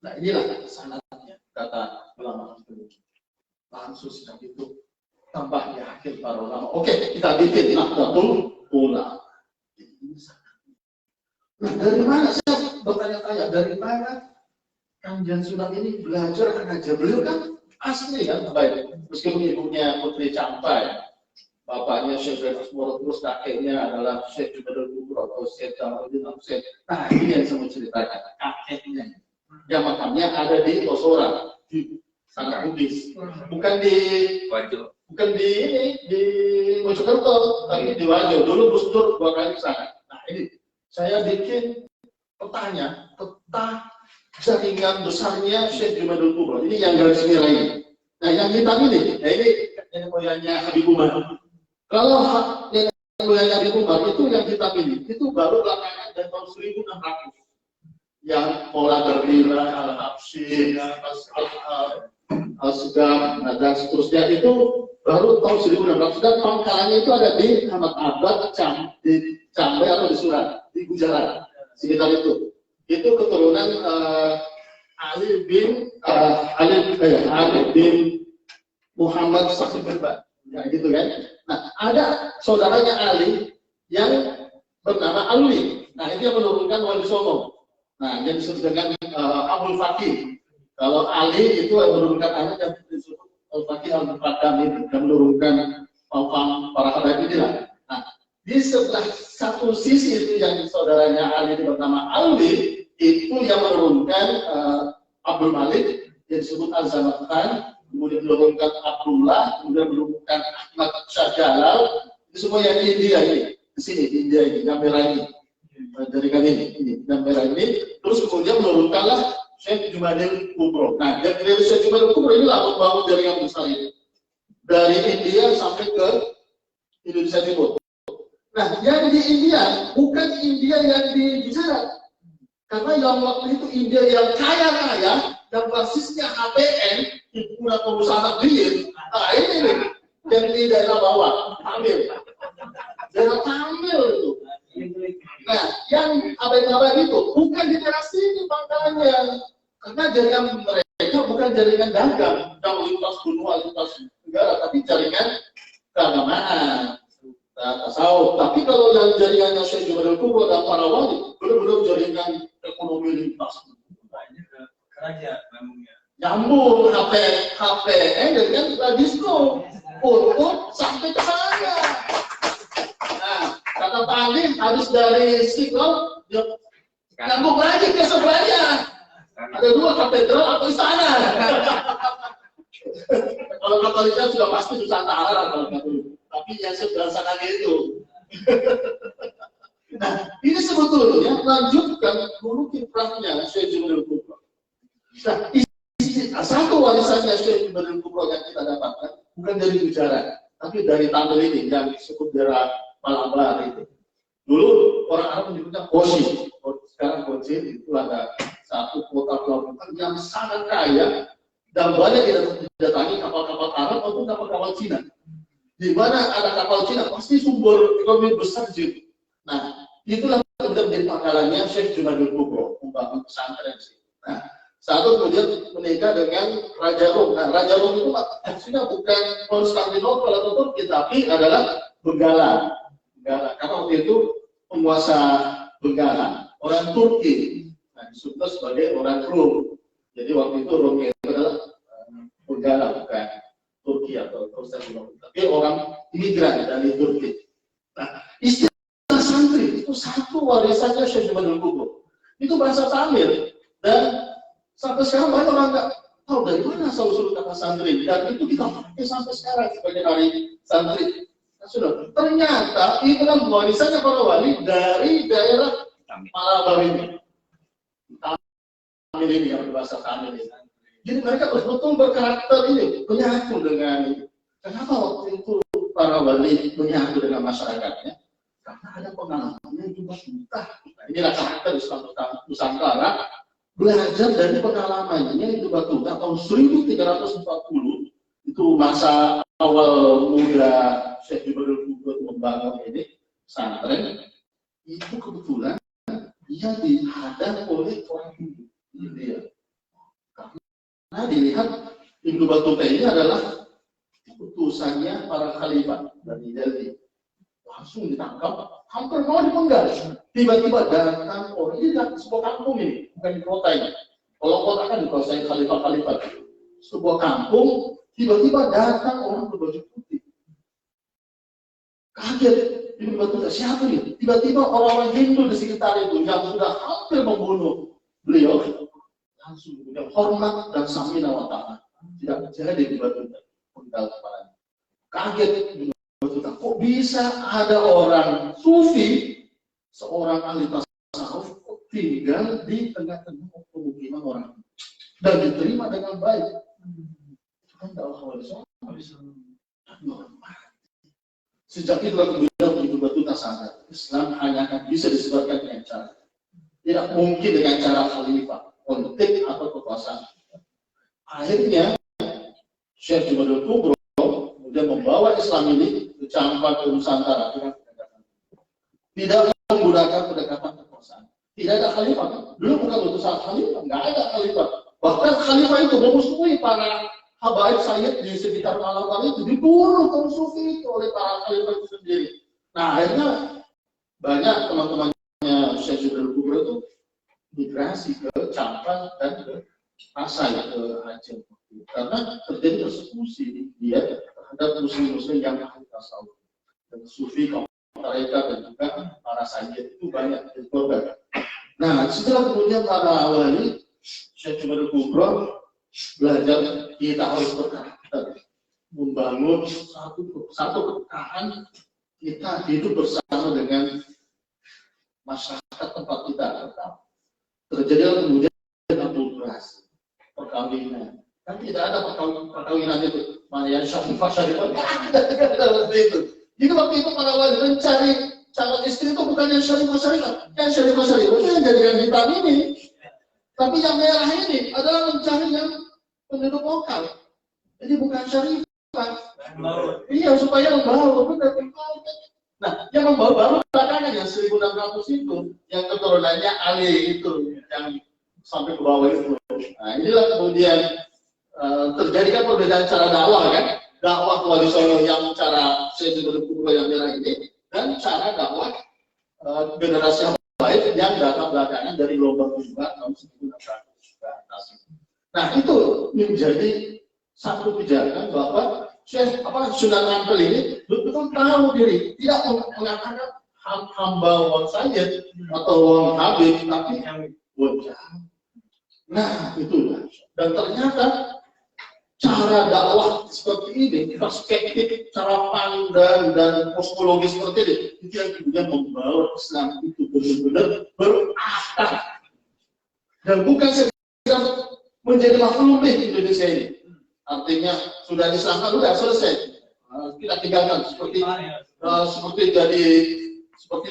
Nah inilah sanadnya kata ulama. Langsung sedang itu tambah yakin para ulama. Oke, kita bikin Nahdlatul Ulama. Nah, dari mana saya bertanya-tanya, dari mana Kanjeng Sunan ini belajar mengajar? Beliau kan asli kan, baik. Meskipun ibunya Putri Campai, bapaknya Syekh Renus Moro, terus kakeknya adalah Syekh Jumadil Kubro atau Syekh Jamaluddin Hussein. Nah, ini yang saya mau ceritakan, kakeknya. Yang makamnya ada di Osora, di sana Bugis. Bukan di Mojokerto, tapi di Wajo. Dulu Gus Dur 2 kali ke sana. Nah, ini saya bikin petanya, peta jaringan besarnya Syekh Jumadil Kubro. Ini yang garis merah ini. Nah, yang hitam ini, ya ini nenek moyangnya Habib Umar. Kalau nenek moyangnya Habib Umar itu yang hitam ini, itu baru belakangan dari tahun 1600. Yang pola berbila, al-habsyi, al-segam, dan seterusnya itu baru tahun 1600. Dan pangkalannya itu ada di Ahmad Abad, di Cambai atau di Surat, di Gujarat, sekitar itu. Itu keturunan Ali bin Muhammad Saksi Berban, ya gitu kan. Nah, ada saudaranya Ali yang bernama Alwi. Nah, itu yang menurunkan Wali Songo. Nah, yang disebut dengan Abdul Fakih. Kalau Ali itu yang menurunkan anak yang disebut Al-Fakih Al-Muqaddam, yang menurunkan para habaib inilah. Nah, di sebelah satu sisi itu yang saudaranya Ali bernama Alwi, itu yang menurunkan Abdul Malik yang disebut Al-Zaman Khan, kemudian menurunkan Abdullah, kemudian menurunkan Ahmad Shah Jalal. Itu semua yang di India ini, di sini di India ini, yang merah ini, dari kami ini, yang merah ini. Terus kemudian menurunkanlah Syekh Jumadil Kubro. Nah, dari Syekh Jumadil Kubro ini lah membangun jaringan besar ini dari India sampai ke Indonesia Timur. Nah, yang di India bukan India yang di Gujarat. Karena yang waktu itu India yang kaya-kaya, yang basisnya HPN, himpunan pengusaha negeri. Nah, ini nih, yang di daerah bawah, Tamil. Daerah Tamil itu. Nah, yang abad-abad itu bukan di daerah sini pangkalannya. Karena jaringan mereka bukan jaringan dagang, yang lintas benua, lintas negara, tapi jaringan keagamaan. Tasawuf. Tapi kalau yang jaringannya Syekh Jumadil Kubro dan para wali, benar-benar jaringan ekonomi lintas. Kerajaan memangnya. Nyambung HPN dengan disco untuk sampai ke sana. Nah, kata Pak Andi habis dari Istiqlal, dia nyambung lagi ke sebelahnya. Ada 2 katedral atau istana. Kalau Katoliknya sudah pasti Nusantara kalau Katolik. Tapi yang sebelah sana itu. Nah, ini sebetulnya melanjutkan dulu kiprahnya Syekh Jumadil Kubro. Nah, satu warisannya Syekh Jumadil Kubro yang kita dapatkan bukan dari Gujarat, tapi dari Tamil ini yang disebut daerah Malabar itu. Dulu orang Arab menyebutnya Kochi. Sekarang Kochi itu ada satu kota pelabuhan yang sangat kaya dan banyak didatangi kapal-kapal Arab maupun kapal-kapal Cina. Di mana ada kapal Cina pasti sumber ekonomi besar di situ. Nah, itulah kemudian menjadi pangkalannya Syekh Jumadil Kubro membangun pesantren di situ. Nah, saat itu kemudian menikah dengan Raja Rom. Nah, Raja Rom itu maksudnya bukan Konstantinopel atau Turki, tapi adalah Benggala. Karena waktu itu penguasa Benggala orang Turki. Nah, disebut sebagai orang Rom. Jadi waktu itu Rom itu adalah Benggala, bukan Turki atau Konstantinopel, tapi orang imigran dari Turki. Nah, istilah santri itu satu warisannya Syekh Jumadil Kubro. Itu bahasa Tamil dan sampai sekarang banyak orang tahu dari mana asal-usul kata santri, dan itu kita pakai sampai sekarang sebagai hari santri. Nah, sudah, ternyata itu kan warisannya para wali dari daerah Malabar ini. Tamil ini yang berbahasa Tamil ini. Jadi mereka betul-betul berkarakter ini, menyatu dengan ini. Kenapa waktu itu para wali menyatu dengan masyarakatnya? Karena ada pengalamannya juga kita. Nah, inilah karakter Islam Nusantara, belajar dari pengalamannya itu batu tahun 1340, itu masa awal muda Syekh Ibrahim membangun ini pesantren. Itu kebetulan dia dihadap oleh orang Hindu. Dia. Karena dilihat Ibnu Battuta ini adalah utusannya para khalifah dari Delhi. Langsung ditangkap, hampir mau dipenggal. Tiba-tiba datang orang, ini di sebuah kampung ini, bukan di kota ini. Kalau kota kan dikuasai khalifah-khalifah. Sebuah kampung, tiba-tiba datang orang berbaju putih. Kaget, ini Battuta siapa ini? Tiba-tiba orang-orang Hindu di sekitar itu yang sudah hampir membunuh beliau, langsung punya hormat dan samina wa ta'ala. Tidak jadi di Battuta, penggal kepalanya. Kaget, kok bisa ada orang sufi, seorang ahli tasawuf tinggal di tengah-tengah pemukiman orang dan diterima dengan baik. Itu kan dakwah wali songo. Sejak itu kemudian Ibnu Battuta sadar Islam hanya akan bisa disebarkan dengan cara, tidak mungkin dengan cara khalifah, politik atau kekuasaan. Akhirnya Syekh Jumadil Kubro kemudian membawa Islam ini ke Campak, ke Nusantara dengan pendekatan, tidak menggunakan pendekatan kekuasaan. Tidak ada khalifah, dulu bukan utusan khalifah, nggak ada khalifah. Bahkan khalifah itu memusuhi para habaib sayyid di sekitar Malabar itu, dibunuh kaum sufi itu oleh para khalifah itu sendiri. Nah akhirnya banyak teman-temannya Syekh Jumadil Kubro itu migrasi ke Campak dan ke Pasai, ke Aceh, karena terjadi persekusi dia terhadap muslim-muslim yang ahli tasawuf dan sufi, kaum tarekat dan juga para sayyid itu banyak korban. Nah, setelah kemudian para wali Syekh Jumadil Kubro belajar kita harus berkarakter, membangun satu keberkahan, kita hidup bersama dengan masyarakat tempat kita tetap. Terjadilah kemudian akulturasi, perkawinan. Kan tidak ada perkawinan itu. Mana yang syarifah tidak ada seperti itu. Jadi waktu itu para wali mencari calon istri itu bukan yang syarifah. Yang syarifah itu yang jadikan hitam ini. Tapi yang merah ini adalah mencari yang penduduk lokal. Jadi bukan syarifah. Iya, supaya membawa benar. Nah, yang membawa baru belakangan yang 1600 itu, yang keturunannya Ali itu, yang sampai ke bawah itu. Nah, inilah kemudian terjadikan perbedaan cara dakwah kan, dakwah wali songo yang cara Syekh Jumadil Kubro yang merah ini, dan cara dakwah generasi yang baik yang datang belakangan dari gelombang kedua tahun 1900 ke atas. Nah, itu menjadi satu pijakan bahwa Syekh Sunan Ampel ini betul-betul tahu diri, tidak mengatakan hamba wong sayyid atau wong habib, tapi yang wajah. Nah, itulah. Dan ternyata cara dakwah seperti ini, perspektif, cara pandang dan kosmologi seperti ini, itu yang kemudian membawa Islam itu benar-benar berakar. Dan bukan sekedar menjadi makhluk di Indonesia ini. Artinya sudah diselamatkan, sudah selesai. Kita tinggalkan seperti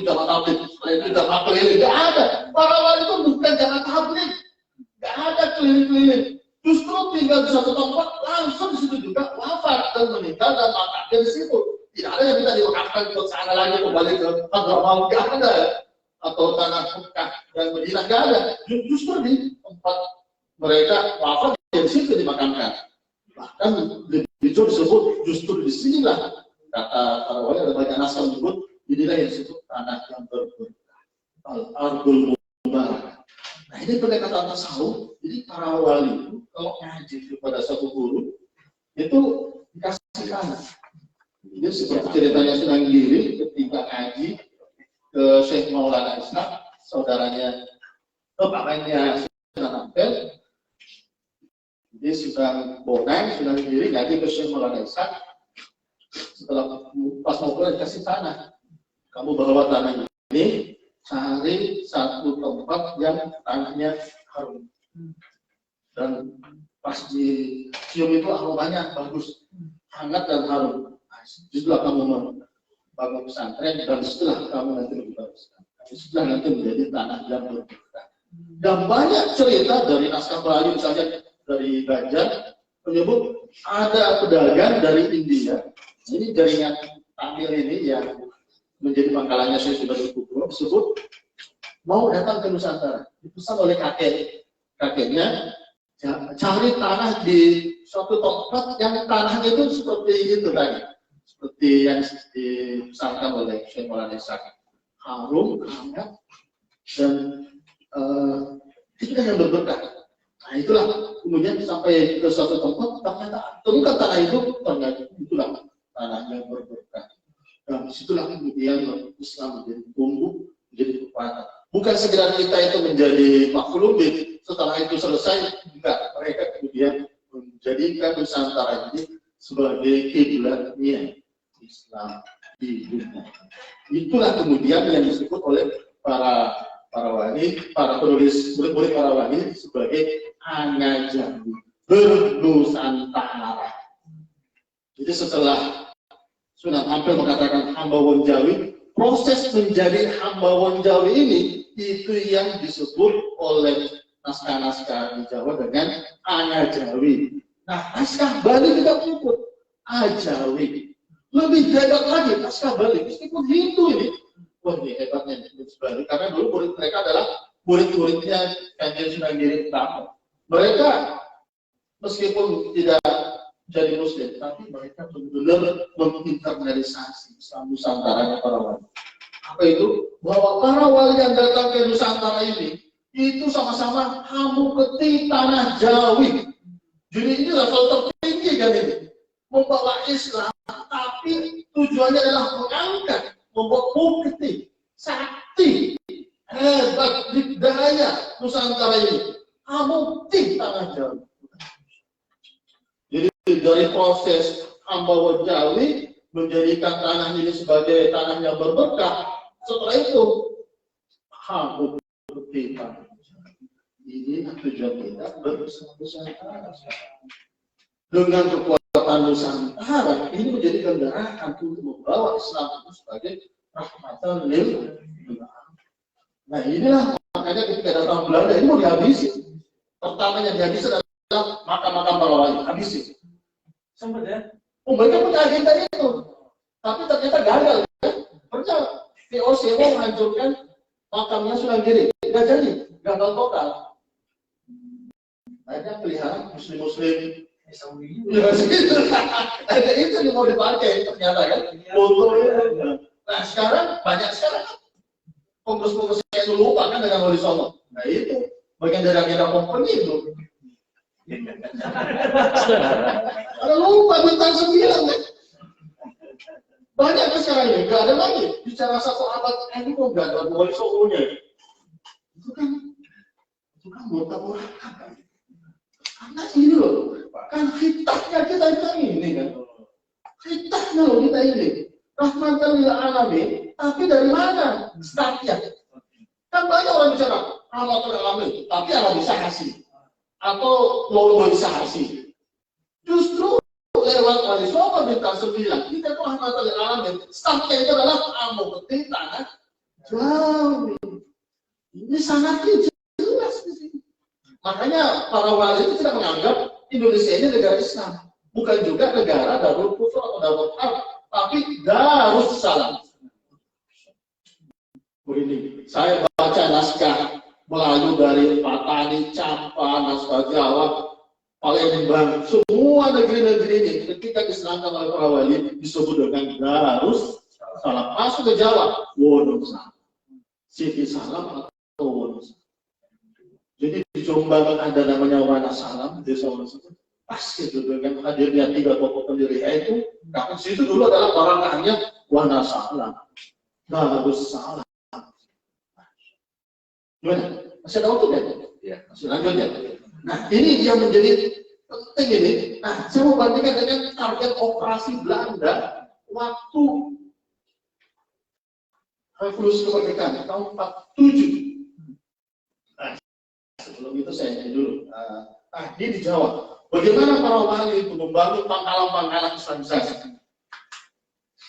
Jawa Tablik, setelah itu Jawa Tablik, tidak ada. Para wali itu bukan Jawa Tablik, tidak ada keliling-keliling. Justru tinggal di satu tempat, langsung di situ juga wafat dan meninggal dan mati dari situ. Tidak ada yang kita diwakafkan ke sana lagi kembali ke Hadramaut, tidak ada. Atau tanah Mekah dan Madinah, tidak ada. Justru di tempat mereka wafat dari situ dimakamkan. Bahkan di disebut justru di sinilah kata para wali, ada banyak naskah menyebut inilah yang disebut tanah yang berberkah, al-ardul mubarak. Nah, ini pendekatan tasawuf. Jadi para wali itu kalau ngaji kepada satu guru itu dikasih tanah. Jadi seperti ceritanya Sunan Giri ketika ngaji ke Syekh Maulana Ishaq, saudaranya bapaknya Sunan Ampel. Dia Jadi sudah Bonang, sudah diri, jadi ke Syekh Maulana Ishaq. Setelah pas mau pulang dikasih tanah, kamu bawa tanah ini, cari satu tempat yang tanahnya harum. Dan pas dicium itu aromanya bagus, hangat dan harum. Setelah kamu bangun pesantren dan setelah kamu nanti lebih bagus. Setelah nanti menjadi tanah yang berberkah. Dan banyak cerita dari naskah Melayu misalnya dari Banjar menyebut ada pedagang dari India. Ini jaringan Tamil ini yang menjadi pangkalannya Syekh Subhadil Kubro disebut mau datang ke Nusantara. Dipesan oleh kakeknya cari tanah di suatu tempat yang tanahnya itu seperti itu tadi, seperti yang dipesankan oleh Syekh Maulana Ishaq, harum, hangat, dan itu yang berberkah. Nah itulah kemudian sampai ke suatu tempat ternyata temukan tanah itu, ternyata itulah tanah yang berberkah. Dan disitulah kemudian Islam menjadi tumbuh, menjadi kekuatan. Bukan sekedar kita itu menjadi makhluk setelah itu selesai, enggak. Mereka kemudian menjadikan Nusantara ini sebagai kiblatnya Islam di dunia. Itulah kemudian yang disebut oleh para wali, para penulis murid-murid para wali sebagai Angajawi, bernusantara. Jadi setelah Sunan Ampel mengatakan hamba Wonjawi, proses menjadi hamba Wonjawi ini itu yang disebut oleh naskah-naskah di Jawa dengan Angajawi. Nah, naskah Bali juga ikut Ajawi. Lebih hebat lagi naskah Bali, meskipun Hindu ini. Wah, ini hebatnya Bali, karena dulu murid mereka adalah murid-muridnya Kanjeng Sunan Giri Tamo. Mereka meskipun tidak jadi Muslim, tapi mereka benar-benar menginternalisasi Islam Nusantara para wali. Apa itu? Bahwa para wali yang datang ke Nusantara ini itu sama-sama hamu peti tanah Jawi. Jadi ini level tertinggi kan ini, membawa Islam, tapi tujuannya adalah mengangkat, membuat bukti, sakti, hebat, daya Nusantara ini. Hamu peti tanah Jawi. Jadi dari proses hamba Jawi menjadikan tanah ini sebagai tanah yang berberkah. Setelah itu, hamu peti tanah. Ini tujuan kita bersama-sama. Dengan kekuatan Nusantara, ini menjadi kendaraan untuk membawa Islam itu sebagai rahmatan lil alamin. Nah inilah makanya ketika datang Belanda ini mau dihabisi. Pertama yang dihabisi adalah makam-makam para wali, habisi. Sempat ya? Oh, mereka punya agenda itu, tapi ternyata gagal. Ya? Pernah VOC mau menghancurkan makamnya Sunan Giri, nggak jadi, gagal total. Akhirnya pelihara muslim-muslim ya segitu. Ada itu yang mau dipakai ternyata kan. Nah sekarang banyak sekarang pengurus-pengurus yang lupa kan dengan Wali Songo. Nah itu bagian dari agenda company itu. Ada lupa bintang 9 kan. Banyak kan sekarang ini, nggak ada lagi bicara satu abad ini kok nggak ada Wali Songonya. Itu kan murtad kan. Karena ini loh, kan hitahnya kita ini kan. Hitahnya loh kita ini. Rahmatan lil alamin, tapi dari mana startnya? Kan banyak orang bicara rahmatan lil alamin, tapi Arab bisa kasih atau Lolo bisa kasih. Justru lewat Wali Songo bintang 9, kita tuh rahmatan lil alamin. Startnya itu adalah amu peti tanah Jawi. Ini sangatnya jelas di sini. Makanya para wali itu tidak menganggap Indonesia ini negara Islam, bukan juga negara Darul Kufur atau Darul Harb, tapi Darussalam. Begini, saya baca naskah Melayu dari Patani, Campa, naskah Jawa, Palembang, semua negeri-negeri ini ketika diserahkan oleh para wali disebut dengan Darussalam. Masuk ke Jawa, Wonosalam, Siti Salam atau Wonosalam. Jadi di Jombang ada namanya Wonosalam, desa Wonosalam. Pas itu dengan hadirnya 3 tokoh pendiri itu, karena situ dulu adalah barangannya Wonosalam, Darussalam. Gimana? Masih ada waktu kan? Ya. Masih lanjut ya. Nah ini yang menjadi penting ini. Nah, saya mau bandingkan dengan target operasi Belanda waktu revolusi kemerdekaan tahun 47. Nah, sebelum itu saya ini dulu. Ini di Jawa. Bagaimana para wali itu membangun pangkalan-pangkalan besar-besar?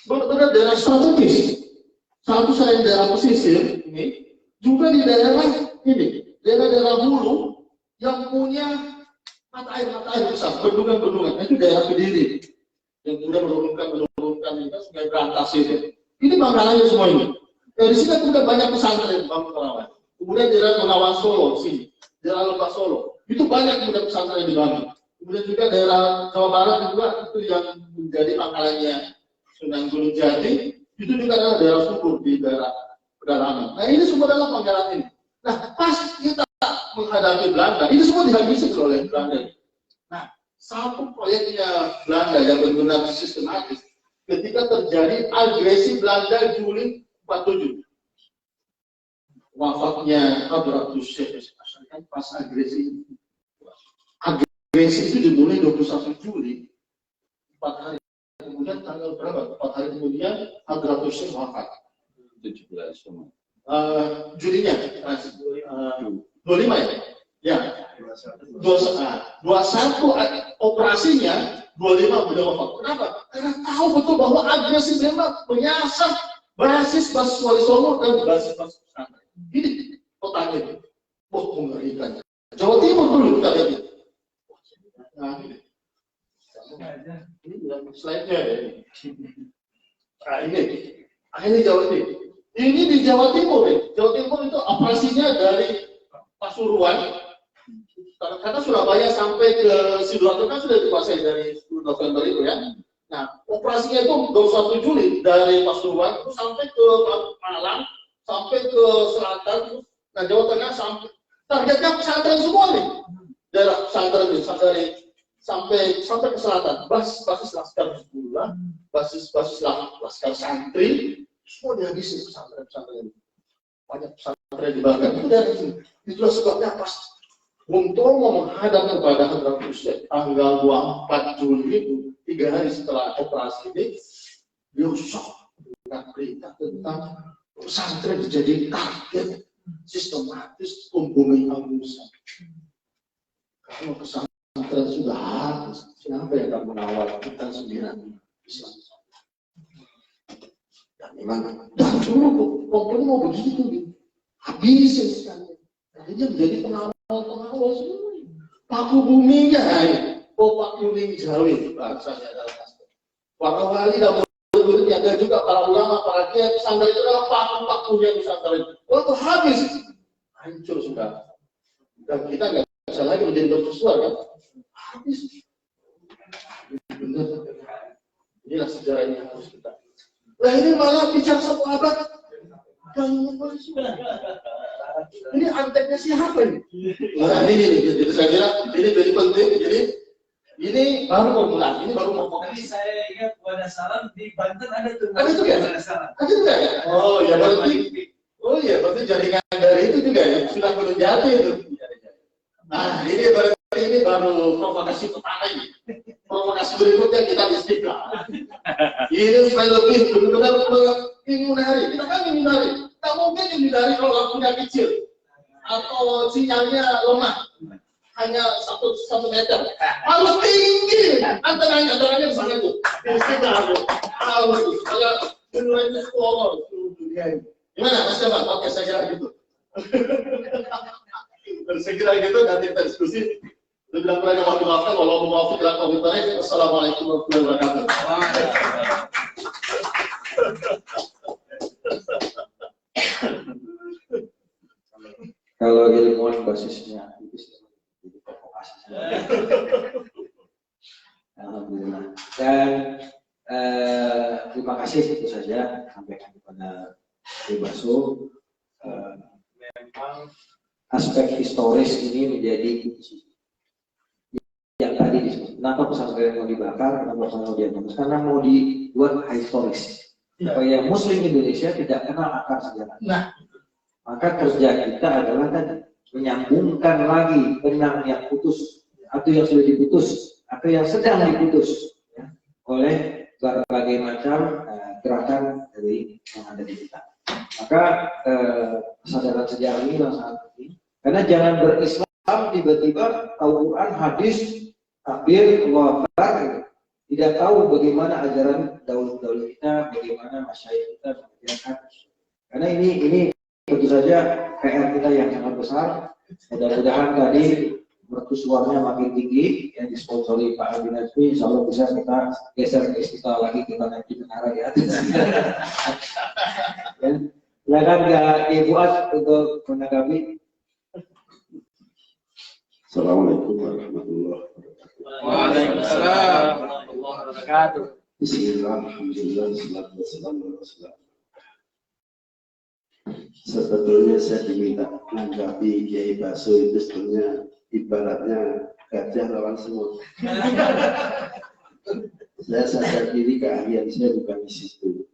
Benar-benar daerah strategis. Satu selain daerah pesisir ini, juga di daerah ini, daerah-daerah hulu yang punya mata air besar, bendungan-bendungan. Itu daerah Kediri yang kemudian menurunkan ini kan sungai Berantas itu. Ini pangkalannya semua ini. Dari sini kemudian banyak pesantren bangun Terawan. Kemudian daerah Bengawan Solo sini, daerah Lebak Solo, itu banyak kemudian pesantren yang dibangun. Kemudian juga daerah Jawa Barat juga itu yang menjadi pangkalannya Sunan Gunung Jati, itu juga adalah daerah subur di daerah pedalaman. Nah ini semua adalah pangkalan ini. Nah pas kita menghadapi Belanda, ini semua dihabisi oleh Belanda. Nah satu proyeknya Belanda yang benar-benar sistematis ketika terjadi agresi Belanda Juli 47. Wafatnya Hadratus Syekh kan pas agresi itu dimulai 21 Juli, 4 hari kemudian tanggal berapa? 4 hari kemudian Hadratus Syekh wafat. 17 Julinya 25 ya? Ya. 21 operasinya 25 beliau wafat. Kenapa? Karena tahu betul bahwa agresi memang menyasar basis Wali Songo dan basis pesantren. Ini kotanya. Wah, mengerikan. Jawa Timur dulu kita lihat. Nah, ini slide-nya ya. Nah, ini Jawa Timur. Ini di Jawa Timur ya. Jawa Timur itu operasinya dari Pasuruan. Karena Surabaya sampai ke Sidoarjo kan sudah dikuasai dari 10 November itu ya. Nah, operasinya itu 21 Juli dari Pasuruan itu sampai ke Malang, sampai ke selatan, nah Jawa Tengah sampai targetnya pesantren semua nih. Daerah pesantren ini sampai ke selatan, basis laskar Hizbullah, basis laskar santri, semua dihabisi pesantren. Banyak pesantren dibakar. Itu dari sini. Itulah sebabnya pas Bung Tomo menghadap kepada Hadratus Syekh tanggal 24 Juli itu, 3 hari setelah operasi ini, beliau shock dengan berita tentang pesantren menjadi target sistematis pembunuhan Indonesia. Kalau pesantren sudah habis, siapa yang akan mengawal kita sendiri? Islam. Dan memang dan dulu pokoknya mau begitu, habisin sekali. Akhirnya menjadi pengawal semua. Paku buminya, Pak Kuning Jawi bahasanya adalah para wali dan murid-murid ada juga para ulama, para kiai pesantren itu adalah paku-pakunya pesantren. Waktu habis, hancur sudah. Dan kita nggak bisa lagi menjadi bersuara kan? Habis. Benar. Inilah sejarah ini harus kita. Nah ini malah bicara 1 abad. Ini anteknya siapa ini? Nah ini jadi saya kira ini very penting. Jadi ini baru permulaan, ini baru mau. Tadi saya ingat Wadah Salam di Banten ada tuh. Ada itu ya? Wadah Salam. Ada juga ya? Berarti jaringan dari itu juga ya? Sudah Gunung Jati itu. Nah ini baru provokasi pertama ini. Provokasi berikutnya kita di Istiqlal. Ini supaya lebih benar-benar menghindari. Kita kan menghindari. Tak mungkin menghindari kalau lampunya kecil atau sinyalnya lemah. Hanya 1 meter. Harus tinggi. Antaranya di sana tuh. Di Istiqlal tuh. Harus. Kayak benar itu sekolah dunia ini. Gimana Mas Jamal? Oke, saya kira gitu. Dan saya kira gitu, nanti kita diskusi. Lebih kurang yang maafkan, walau muafiq dan komentarnya. Assalamualaikum warahmatullahi wabarakatuh. Kalau ilmuwan basisnya itu jadi provokasi. Alhamdulillah. Dan terima kasih itu saja sampaikan kepada Ibu Basu. Memang aspek historis ini menjadi kunci. Yang tadi disebut, kenapa pesantren mau dibakar, kenapa mau dianggap, karena mau dibuat historis. Supaya Muslim Indonesia tidak kenal akar sejarah. Nah, maka kerja kita adalah tadi menyambungkan lagi benang yang putus atau yang sudah diputus atau yang sedang diputus ya, oleh berbagai macam gerakan dari yang ada di kita. Maka kesadaran sejarah ini sangat penting. Karena jangan berislam tiba-tiba tahu Quran, hadis, takbir, Allahu Akbar, tidak tahu bagaimana ajaran daul-daul kita, bagaimana masyayikh kita mengajarkan. Karena ini tentu saja PR kita yang sangat besar. Mudah-mudahan tadi mercusuarnya makin tinggi, yang disponsori Pak Abi Najmi, insya Allah bisa kita geser ke Istiqlal lagi, kita nanti menara di atas. Silakan Ibu Ad untuk menanggapi. Assalamualaikum warahmatullahi wabarakatuh. Waalaikumsalam warahmatullahi wabarakatuh. Bismillah, alhamdulillah, salatu wassalamu ala rasulillah. Sebetulnya saya diminta menanggapi Kiai Baso itu sebenarnya ibaratnya gajah lawan semut. Saya sadar diri keahlian saya bukan di situ.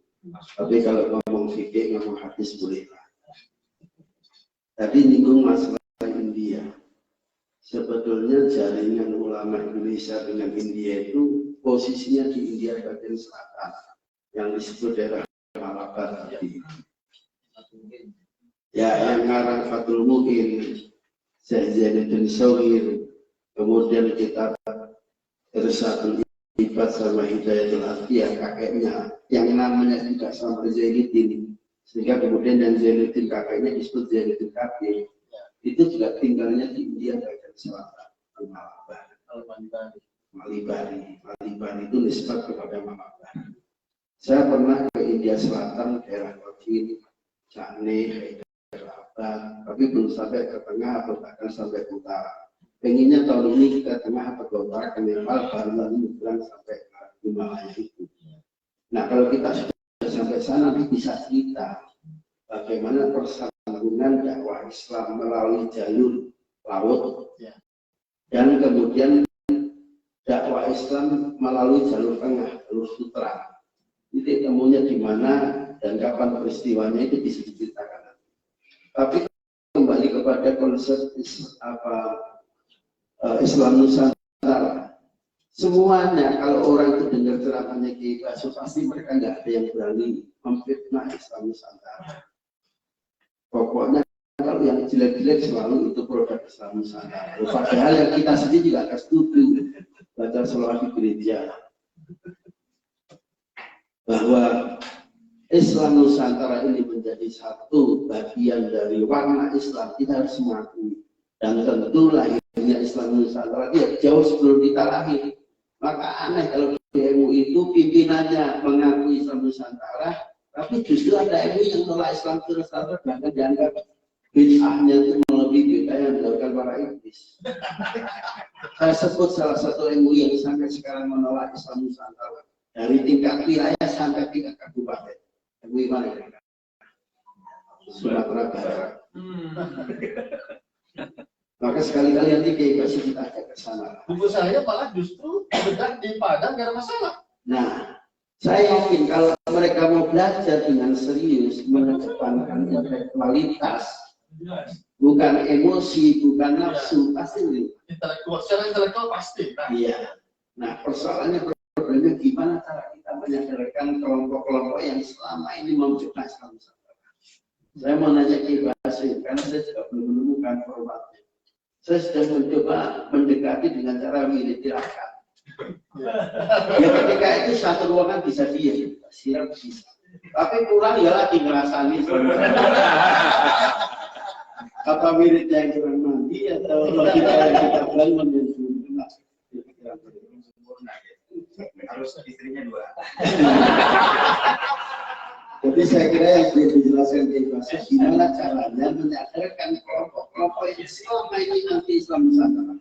Tapi kalau ngomong fikih, ngomong hadis boleh. Tadi nyinggung masalah India. Sebetulnya jaringan ulama Indonesia dengan India itu posisinya di India bagian selatan, yang disebut daerah Malabar tadi. Ya, yang ngarang Fathul Mu'in, Syekh Zainuddin Shogir, kemudian kita Irsyadul Ibad sama Hidayatul Atiyah kakeknya, yang namanya juga sama Zainuddin, sehingga kemudian yang Zainuddin kakeknya disebut Zainuddin Kabir. Itu juga tinggalnya di India bagian selatan, di Malabar. Malibari itu nisbat kepada Malabar. Saya pernah ke India Selatan, daerah Kochi, Chennai, Hyderabad, tapi belum sampai ke tengah atau bahkan sampai ke utara. Pengennya tahun ini ke tengah atau ke utara, ke Nepal, baru lalu menjelang sampai ke Himalaya itu. Nah, kalau kita sudah sampai sana, bisa cerita bagaimana persambungan dakwah Islam melalui jalur laut, dan kemudian dakwah Islam melalui jalur tengah, jalur sutra. Titik temunya di mana dan kapan peristiwanya itu bisa diceritakan. Tapi kembali kepada konsep Islam Nusantara. Semuanya kalau orang itu dengar ceramahnya Kiai Baso, pasti mereka nggak ada yang berani memfitnah Islam Nusantara. Pokoknya kalau yang jelek-jelek selalu itu produk Islam Nusantara. Padahal yang kita sendiri juga akan setuju baca sholawat di gereja bahwa Islam Nusantara ini menjadi satu bagian dari warna Islam, kita harus mengakui. Dan tentu lahirnya Islam Nusantara dia jauh sebelum kita lahir. Maka aneh kalau di MUI itu pimpinannya mengakui Islam Nusantara, tapi justru ada MUI yang menolak Islam Nusantara, bahkan dianggap bid'ahnya itu melebihi bid'ah yang dilakukan para iblis. Saya sebut salah satu MUI yang sampai sekarang menolak Islam Nusantara. Dari tingkat wilayah sampai tingkat kabupaten. MUI mana ya? Sumatera Barat. Maka sekali-kali nanti Kiai Baso kita ajak ke sana. Buku saya malah justru bedah di Padang gak ada masalah. Nah, saya yakin kalau mereka mau belajar dengan serius, mengedepankan intelektualitas, bukan emosi, bukan nafsu, pasti. Secara intelektual pasti. Iya. Nah, persoalannya problemnya gimana cara kita menyadarkan kelompok-kelompok yang selama ini memfitnah Islam Nusantara. Saya mau nanya Kiai Baso, karena saya juga belum menemukan formatnya. Saya sudah mencoba mendekati dengan cara wirid tirakat. Ya ketika itu satu ruangan bisa diam, siram bisa. Tapi kurang ya lagi ngerasani. Apa wiridnya yang kurang mandi atau logika yang kita bangun yang sempurna? Harus istrinya 2. Jadi saya kira yang dijelaskan di bahasa gimana caranya menyadarkan kelompok-kelompok yang selama ini anti Islam Nusantara.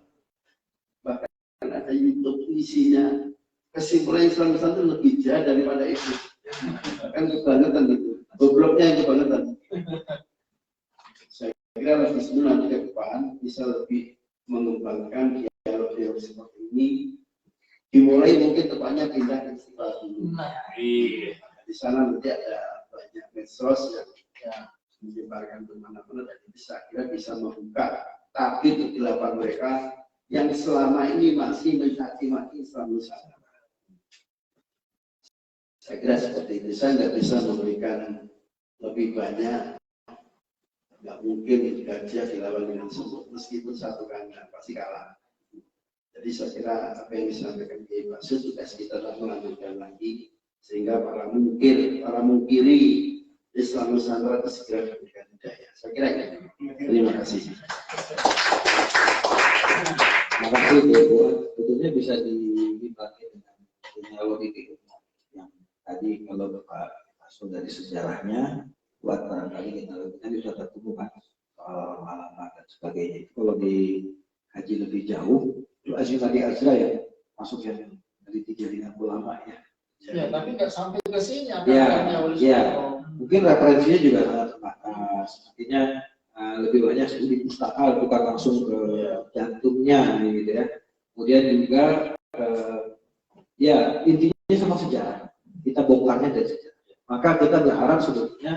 Bahkan ada YouTube isinya kesimpulan Islam Nusantara lebih jahat daripada itu. Kan kebangetan itu, gobloknya yang kebangetan. Saya kira lagi sebelum nanti ke depan bisa lebih mengembangkan dialog-dialog seperti ini. Dimulai mungkin tepatnya pindah ke Istiqlal dulu. Di sana nanti ada banyak medsos yang menyebarkan kemana-mana dan bisa kira bisa membuka tabir kegelapan mereka yang selama ini masih mencaci maki Islam Nusantara. Saya kira seperti itu. Saya nggak bisa memberikan lebih banyak. Nggak mungkin gajah dilawan dengan semut, meskipun satu kandang pasti kalah. Jadi saya kira apa yang disampaikan Kiai Basir tugas kita adalah melanjutkan lagi sehingga para mungkiri Islam Nusantara itu segera diberikan hidayah. Saya kira itu. Terima kasih. Terima kasih Bu. Sebetulnya bisa dipakai dengan teknologi yang tadi kalau Bapak masuk dari sejarahnya, buat barangkali kita bisa tertemukan soal alamat dan sebagainya. Kalau dikaji lebih jauh, itu Azimadi Azra ya masuk yang dari jaringan ulama ya. Ya, tapi nggak sampai ke sini. Ya. Mungkin referensinya juga sangat terbatas. Artinya lebih banyak studi pustaka, bukan langsung ke jantungnya, gitu ya. Kemudian juga ya intinya sama sejarah. Kita bongkarnya dari sejarah. Maka kita berharap sebetulnya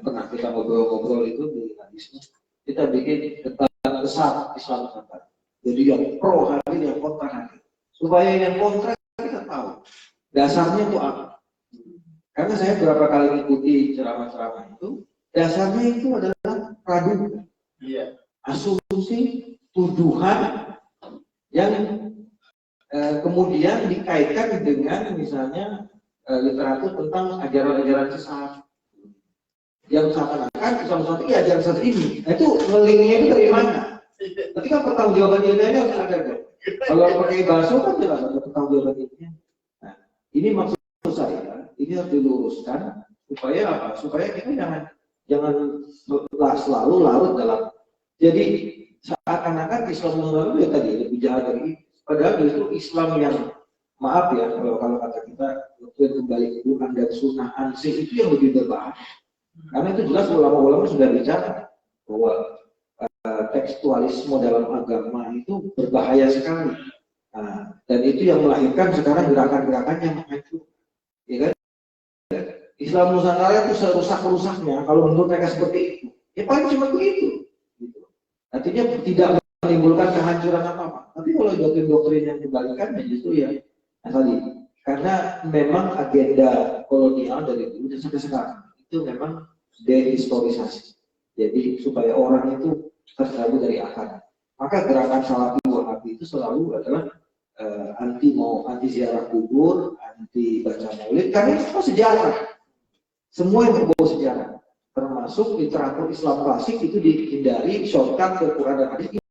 pernah kita ngobrol-ngobrol itu di hadisnya, kita bikin tentang besar Islam Nusantara. Jadi yang pro hadir, yang kontra hadir. Supaya yang kontra kita tahu dasarnya itu apa. Karena saya beberapa kali mengikuti ceramah-ceramah itu, dasarnya itu adalah praduga, asumsi, tuduhan yang kemudian dikaitkan dengan misalnya literatur tentang ajaran-ajaran sesat yang seakan-akan Islam Nusantara iya ajaran sesat ini. Nah, itu ngelingnya itu dari mana? Ketika pertanggungjawaban ilmiahnya harus ada. Kalau pakai bahasa kan jelas ada pertanggungjawaban ilmiah. Nah, ini maksud saya, ini harus diluruskan supaya apa? Supaya kita jangan selalu larut dalam. Jadi seakan-akan Islam Nusantara ya tadi lebih jahat dari, padahal itu Islam yang maaf ya kalau kata kita kembali ke Quran dan Sunnah ansih itu yang lebih berbahaya. Karena itu jelas ulama-ulama sudah bicara bahwa tekstualisme dalam agama itu berbahaya sekali. Nah, dan itu yang melahirkan sekarang gerakan-gerakan yang menghancurkan. Ya kan? Islam Nusantara itu serusak-rusaknya kalau menurut mereka seperti itu. Ya paling cuma begitu. Gitu. Artinya tidak menimbulkan kehancuran apa-apa. Tapi kalau doktrin-doktrin yang kebalikannya justru ya tadi. Karena memang agenda kolonial dari dulu dan sampai sekarang itu memang dehistorisasi. Jadi supaya orang itu tergabung dari akar. Maka gerakan Salafi Wahabi itu selalu adalah anti ziarah kubur, anti baca maulid, karena itu sejarah. Semua yang berbau sejarah, termasuk literatur Islam klasik itu dihindari, shortcut ke Quran dan hadis.